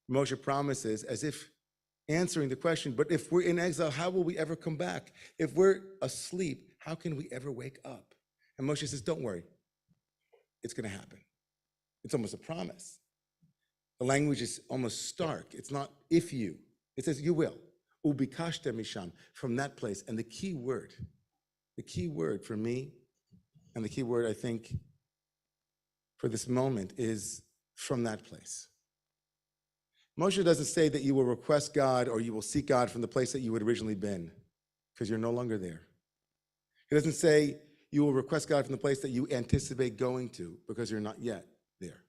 Moshe promises, as if answering the question, but if we're in exile, how will we ever come back? If we're asleep, how can we ever wake up? And Moshe says, don't worry. It's going to happen. It's almost a promise. The language is almost stark. It's not if you. It says you will. Ubikashta misham, from that place. And the key word for me, and the key word I think for this moment is from that place. Moshe doesn't say that you will request God or you will seek God from the place that you had originally been, because you're no longer there. He doesn't say you will request God from the place that you anticipate going to, because you're not yet there.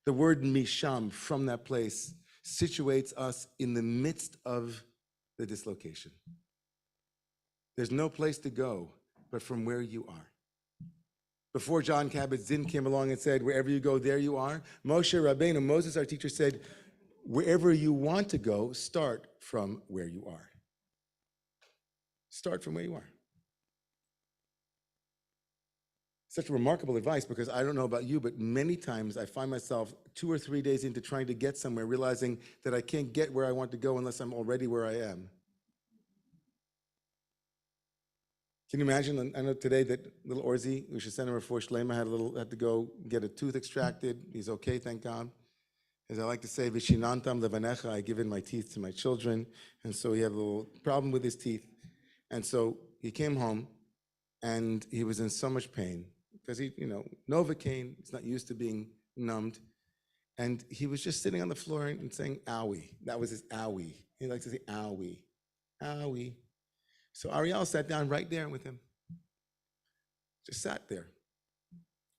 The word misham, from that place, situates us in the midst of the dislocation. There's no place to go but from where you are. Before John Kabat-Zinn came along and said, wherever you go, there you are, Moshe Rabbeinu, Moses, our teacher, said, wherever you want to go, start from where you are. Start from where you are. Such remarkable advice, because I don't know about you, but many times I find myself 2 or 3 days into trying to get somewhere, realizing that I can't get where I want to go unless I'm already where I am. Can you imagine? I know today that little Orzi, we should send him a for Shlema, had to go get a tooth extracted. He's okay, thank God. As I like to say, Vishinantam levanecha, I give in my teeth to my children. And so he had a little problem with his teeth. And so he came home and he was in so much pain because he, Novocaine, he's not used to being numbed. And he was just sitting on the floor and saying, owie. That was his owie. He likes to say, owie, owie. So Ariel sat down right there with him. Just sat there.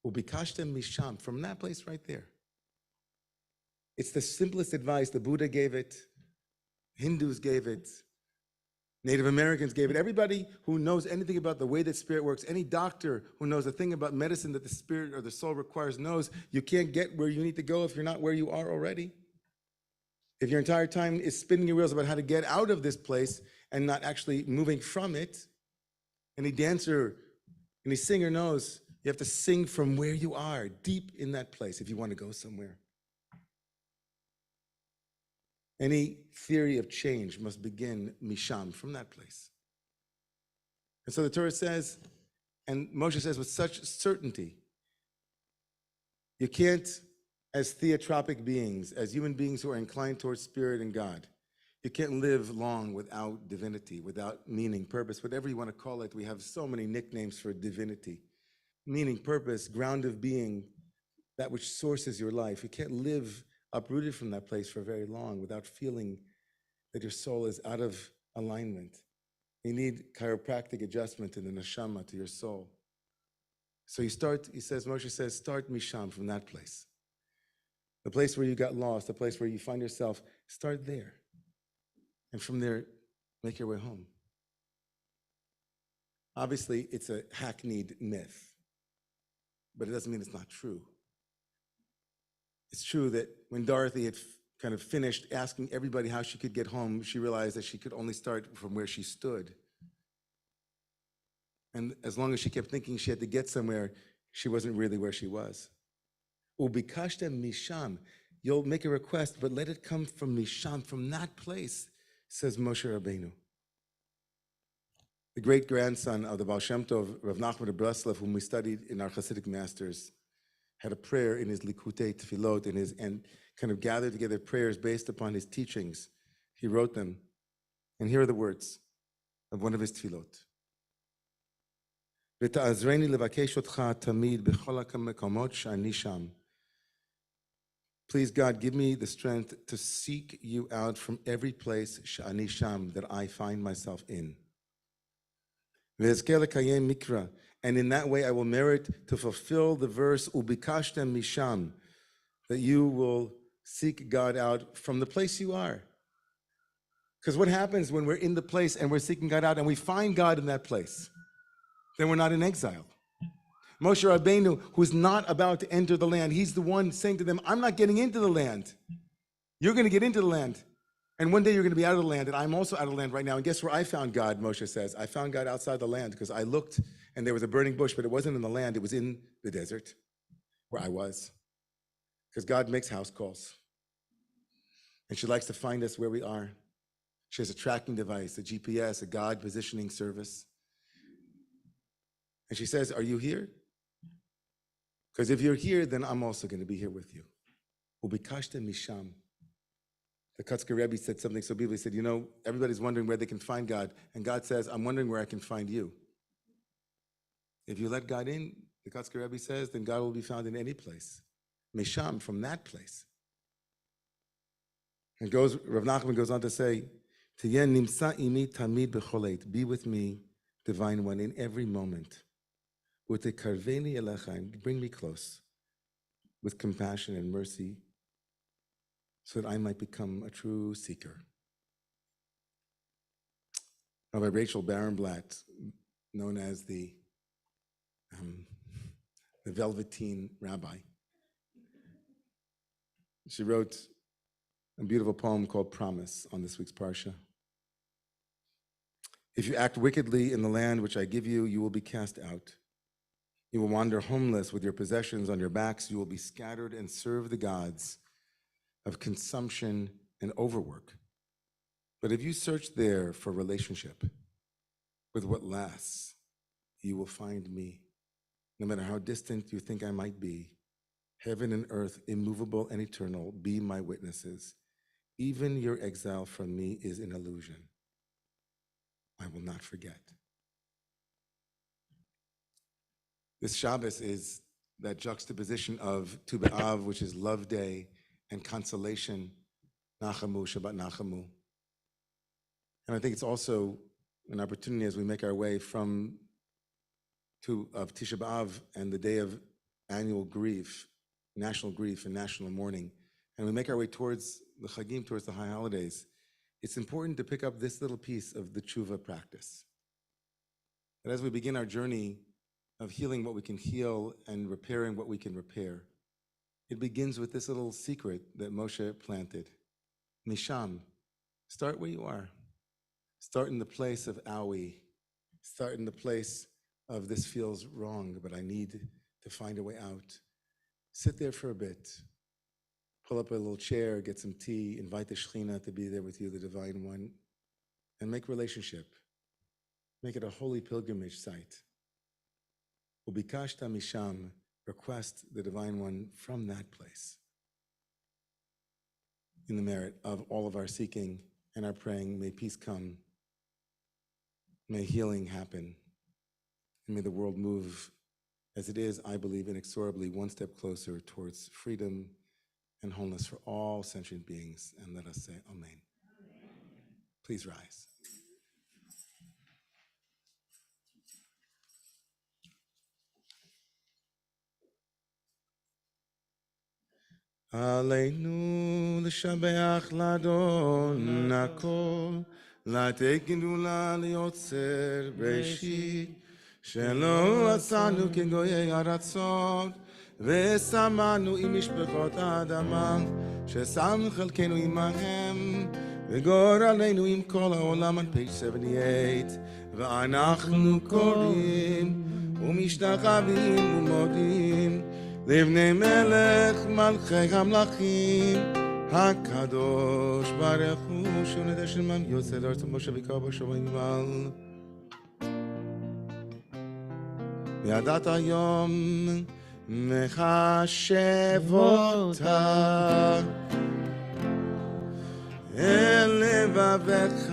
Ubikashtem misham, from that place right there. It's the simplest advice. The Buddha gave it. Hindus gave it. Native Americans gave it. Everybody who knows anything about the way that spirit works, any doctor who knows a thing about medicine that the spirit or the soul requires knows you can't get where you need to go if you're not where you are already. If your entire time is spinning your wheels about how to get out of this place and not actually moving from it, any dancer, any singer knows you have to sing from where you are, deep in that place if you want to go somewhere. Any theory of change must begin misham, from that place. And so the Torah says, and Moshe says with such certainty, you can't, as theotropic beings, as human beings who are inclined towards spirit and God, you can't live long without divinity, without meaning, purpose, whatever you want to call it. We have so many nicknames for divinity. Meaning, purpose, ground of being, that which sources your life. You can't live uprooted from that place for very long without feeling that your soul is out of alignment. You need chiropractic adjustment in the neshama to your soul. So Moshe says, start misham, from that place. The place where you got lost, the place where you find yourself, start there. And from there, make your way home. Obviously, it's a hackneyed myth, but it doesn't mean it's not true. It's true that when Dorothy had kind of finished asking everybody how she could get home, she realized that she could only start from where she stood. And as long as she kept thinking she had to get somewhere, she wasn't really where she was. Ubikashta misham, you'll make a request, but let it come from misham, from that place, says Moshe Rabbeinu. The great-grandson of the Baal Shem Tov, Rav Nachman of Breslov, whom we studied in our Hasidic masters, had a prayer in his Likutei Tefillot, and kind of gathered together prayers based upon his teachings. He wrote them, and here are the words of one of his Tefillot. ותעזרני לבקש אותך תמיד בכל המקומות שאני שם. Please, God, give me the strength to seek you out from every place שאני שם, that I find myself in. ואזכה לקיים מקרא, and in that way I will merit to fulfill the verse, ubikashtem misham, that you will seek God out from the place you are. Because what happens when we're in the place and we're seeking God out and we find God in that place? Then we're not in exile. Moshe Rabbeinu, who's not about to enter the land, he's the one saying to them, I'm not getting into the land. You're going to get into the land. And one day you're going to be out of the land, and I'm also out of the land right now. And guess where I found God, Moshe says? I found God outside the land because I looked, and there was a burning bush, but it wasn't in the land. It was in the desert where I was. Because God makes house calls. And she likes to find us where we are. She has a tracking device, a GPS, a God positioning service. And she says, are you here? Because if you're here, then I'm also going to be here with you. Ubikashta misham. The Kutzker Rebbe said something so beautiful. He said, you know, everybody's wondering where they can find God. And God says, I'm wondering where I can find you. If you let God in, the Kutzker Rebbe says, then God will be found in any place. Misham, from that place. And Rav Nachman goes on to say, Tiyen nimsa imi tamid b'cholet. Be with me, Divine One, in every moment. Utekarveni elecha, bring me close with compassion and mercy, so that I might become a true seeker. Rabbi Rachel Barenblatt, known as the Velveteen Rabbi, she wrote a beautiful poem called Promise on this week's Parsha. If you act wickedly in the land which I give you, you will be cast out. You will wander homeless with your possessions on your backs. You will be scattered and serve the gods of consumption and overwork. But if you search there for relationship with what lasts, you will find me. No matter how distant you think I might be, heaven and earth, immovable and eternal, be my witnesses. Even your exile from me is an illusion. I will not forget. This Shabbos is that juxtaposition of Tu B'Av, which is Love Day, and consolation, Nachamu, Shabbat Nachamu. And I think it's also an opportunity as we make our way from of Tisha B'Av and the day of annual grief, national grief and national mourning, and we make our way towards the Chagim, towards the high holidays. It's important to pick up this little piece of the tshuva practice. That as we begin our journey of healing what we can heal and repairing what we can repair, it begins with this little secret that Moshe planted. Misham, start where you are. Start in the place of owie. Start in the place of this feels wrong, but I need to find a way out. Sit there for a bit. Pull up a little chair, get some tea, invite the Shekhinah to be there with you, the Divine One, and make relationship. Make it a holy pilgrimage site. Ubikashta misham, request the Divine One from that place. In the merit of all of our seeking and our praying, may peace come, may healing happen, and may the world move as it is, I believe, inexorably one step closer towards freedom and wholeness for all sentient beings. And let us say Amen. Please rise. Aleinu l'shabeach l'Adon hakol, לתת גדולה ליוצר בראשית, שלא עשנו כגויי ארצות, ושמנו עם משפחות האדמה, ששם חלקנו עמהם, וגורלנו עם כל העולם. On page 78, ואנחנו קוראים ומשתחווים ומודים לבני מלך מלכי המלכים, הקדוש ברוך הוא, שנדע שלמם יוצא ארץ משה וקבע שמים על. וידעת היום מחשב אותה אל לבבך,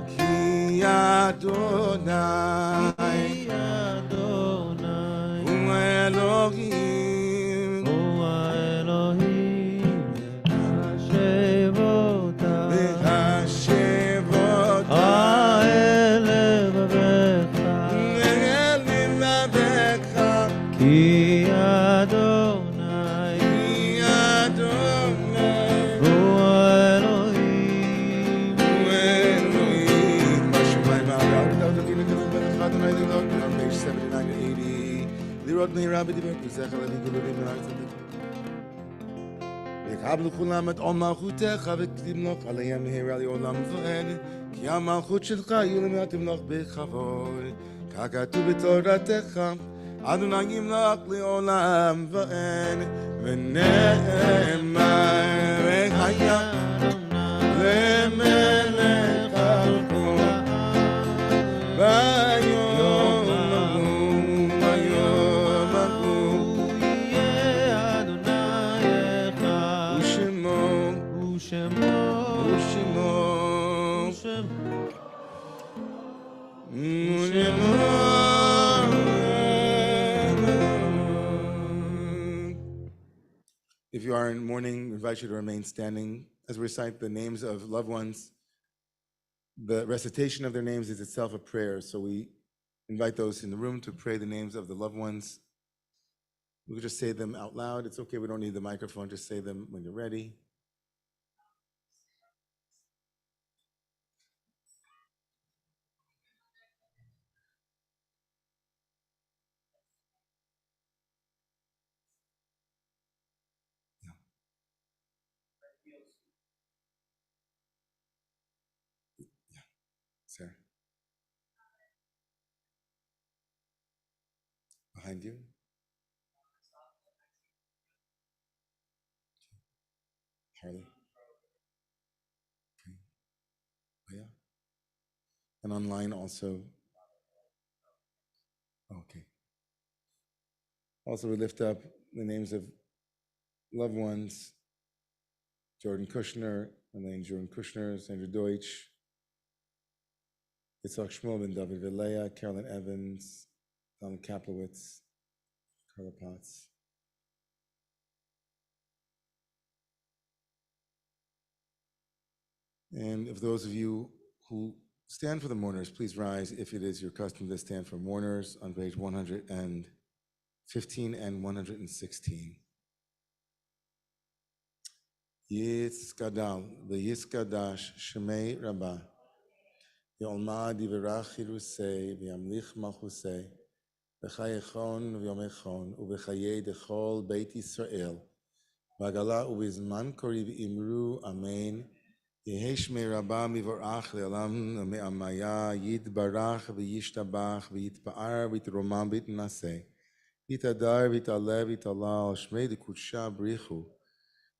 כי אדוני הוא אלוהים, מחשב אותה אל לבבך, כי אדוני הוא אלוהים, בשמיים העלה ודאו תגיד לתלת ברך Adonai Lilot, on page 79 to 80. Lirot Meira B'diver Pusecha Levi Gilurim V'Nartzah V'Kablu Chulam Et Ol Malchutecha V'Ktim Noch Alayem Meira Li'olam V'En Ki HaMalchut Shelcha Yilu Me'atim Noch B'Chavod K'Katuv B'Toratecha Adonai Yimlach Li'olam V'En V'Ne'emar V'Haya Le'melech HaKol V'Yom If you are in mourning, we invite you to remain standing as we recite the names of loved ones. The recitation of their names is itself a prayer, so we invite those in the room to pray the names of the loved ones. We could just say them out loud. It's okay, we don't need the microphone. Just say them when you're ready. Sarah. Behind you. Harley. Okay. Oh, yeah. And online also. Okay. Also, we lift up the names of loved ones. Jordan Kushner, Elaine Jordan Kushner, Sandra Deutsch, Yitzhak Shmuel ben David Vilea, Carolyn Evans, Donald Kaplowitz, Carla Potts. And if those of you who stand for the mourners, please rise if it is your custom to stand for mourners on page 115 and 116. Yitzkadal, v'yiskadash, Shemei Rabbah, v'yolmad yivarach Yerusei, v'yamlich malchusei, v'chayechon v'yomechon, u'v'chayei dechol Beit Yisrael, v'agala u'bizman kori v'imru, Amen. Yehi Shmei Rabbah mivorach le'olam me'amaya, yitbarach v'yishtabach, v'yitpa'ar v'yitromam v'yitnaseh, v'yitadar v'yitaleh v'yitalal, Shmei dekudsha brichu,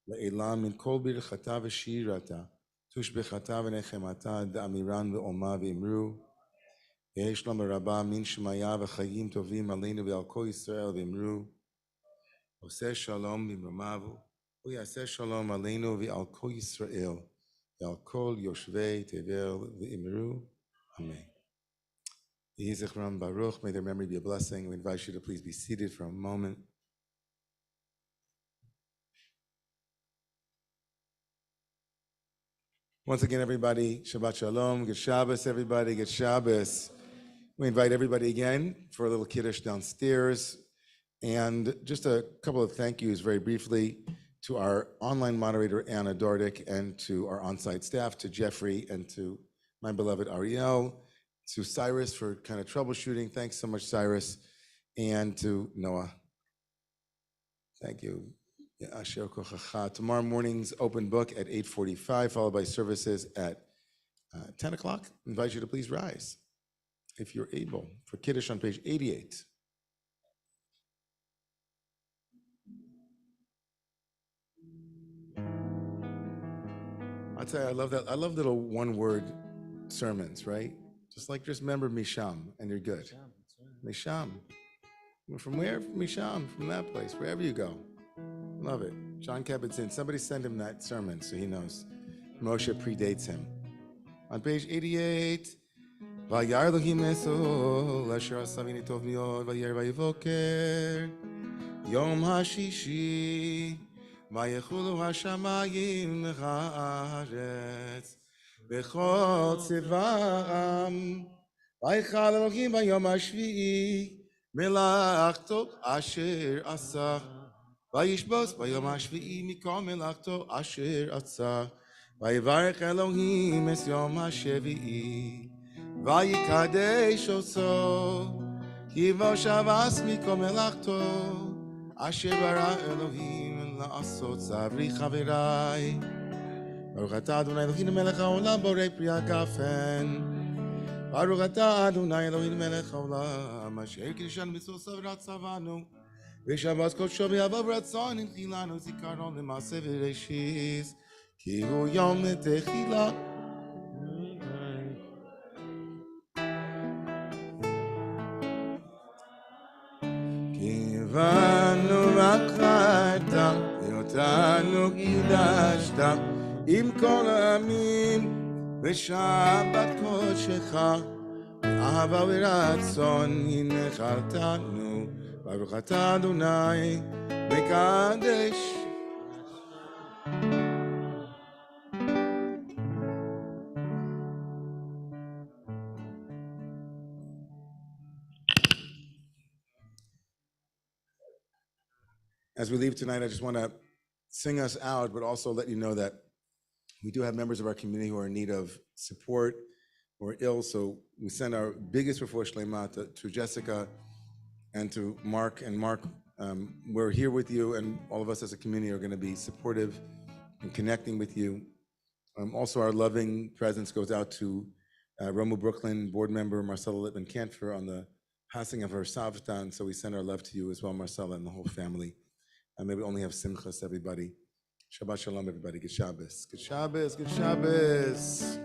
Le'elam min kol birchata v'shirata, tushbechata v'nechemata, da'amiran v'oma v'imru, yehi shlom rabbah min shmaya v'chayim tovim aleinu v'al kol Yisrael v'imru, oseh shalom b'imramavu, u'yaseh shalom aleinu v'al kol Yisrael, v'al kol yoshvei tevel v'imru. Amen. Yehi zichram baruch, may their memory be a blessing. We invite you to please be seated for a moment. Once again, everybody, Shabbat Shalom, good Shabbos, everybody, good Shabbos. We invite everybody again for a little Kiddush downstairs. And just a couple of thank yous very briefly to our online moderator, Anna Dordick, and to our on-site staff, to Jeffrey, and to my beloved Ariel, to Cyrus for kind of troubleshooting. Thanks so much, Cyrus. And to Noah. Thank you. Tomorrow morning's open book at 8:45, followed by services at 10 o'clock. I invite you to please rise, if you're able, for Kiddush on page 88. I'll tell you, I love that. I love little one-word sermons, right? Just remember Misham, and you're good. Misham. From where? From Misham, from that place, wherever you go. Love it. John Kabat-Zinn, somebody send him that sermon so he knows. Moshe predates him. On page 88, Vayar Elohim Esol, Asher Asavini Tov Miod, Vayer Vayivoker, Yom HaShishi, Vayechulu HaShamayim Haaretz, Bechol Tzivam, Vayichal Elohim Vayom HaShvi'i, Melachto Asher Asach, Vayishbos Vayom HaShvi'i Mikol Melachto Asher Asach, Vayivarech Elohim Es Yom HaShevi'i, ויקדש אותו, כי בו שבס מכל מלאכתו, אשר ברא אלוהים לעשות צברי חבריי. ברוך אתה אדוני אלוהינו מלך העולם בורא פרי הגפן. ברוך אתה אדוני אלוהינו מלך העולם אשר קידשנו בסוסו ורצבנו ושבת קודשו ביבוא ברצון הנחילנו זיכרון למעשה וראשית כי הוא יום לתחילה. קיבלנו בחרת ואותנו קידשת עם כל העמים ושבת קודשך אהבה ורצון הנחלתנו ברוך אתה אדוני מקדש. As we leave tonight, I just want to sing us out, but also let you know that we do have members of our community who are in need of support or ill, so we send our biggest refuah shlema to Jessica and to Mark. And Mark, we're here with you, and all of us as a community are going to be supportive and connecting with you. Also, our loving presence goes out to Romemu Brooklyn board member Marcella Lippman-Cantor on the passing of her savta, and so we send our love to you as well, Marcella, and the whole family. And may we only have simchas, everybody. Shabbat shalom, everybody. Good Shabbos. Good Shabbos. Good Shabbos.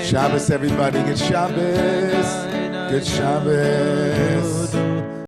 Shabbos, everybody. Good Shabbos. Good Shabbos.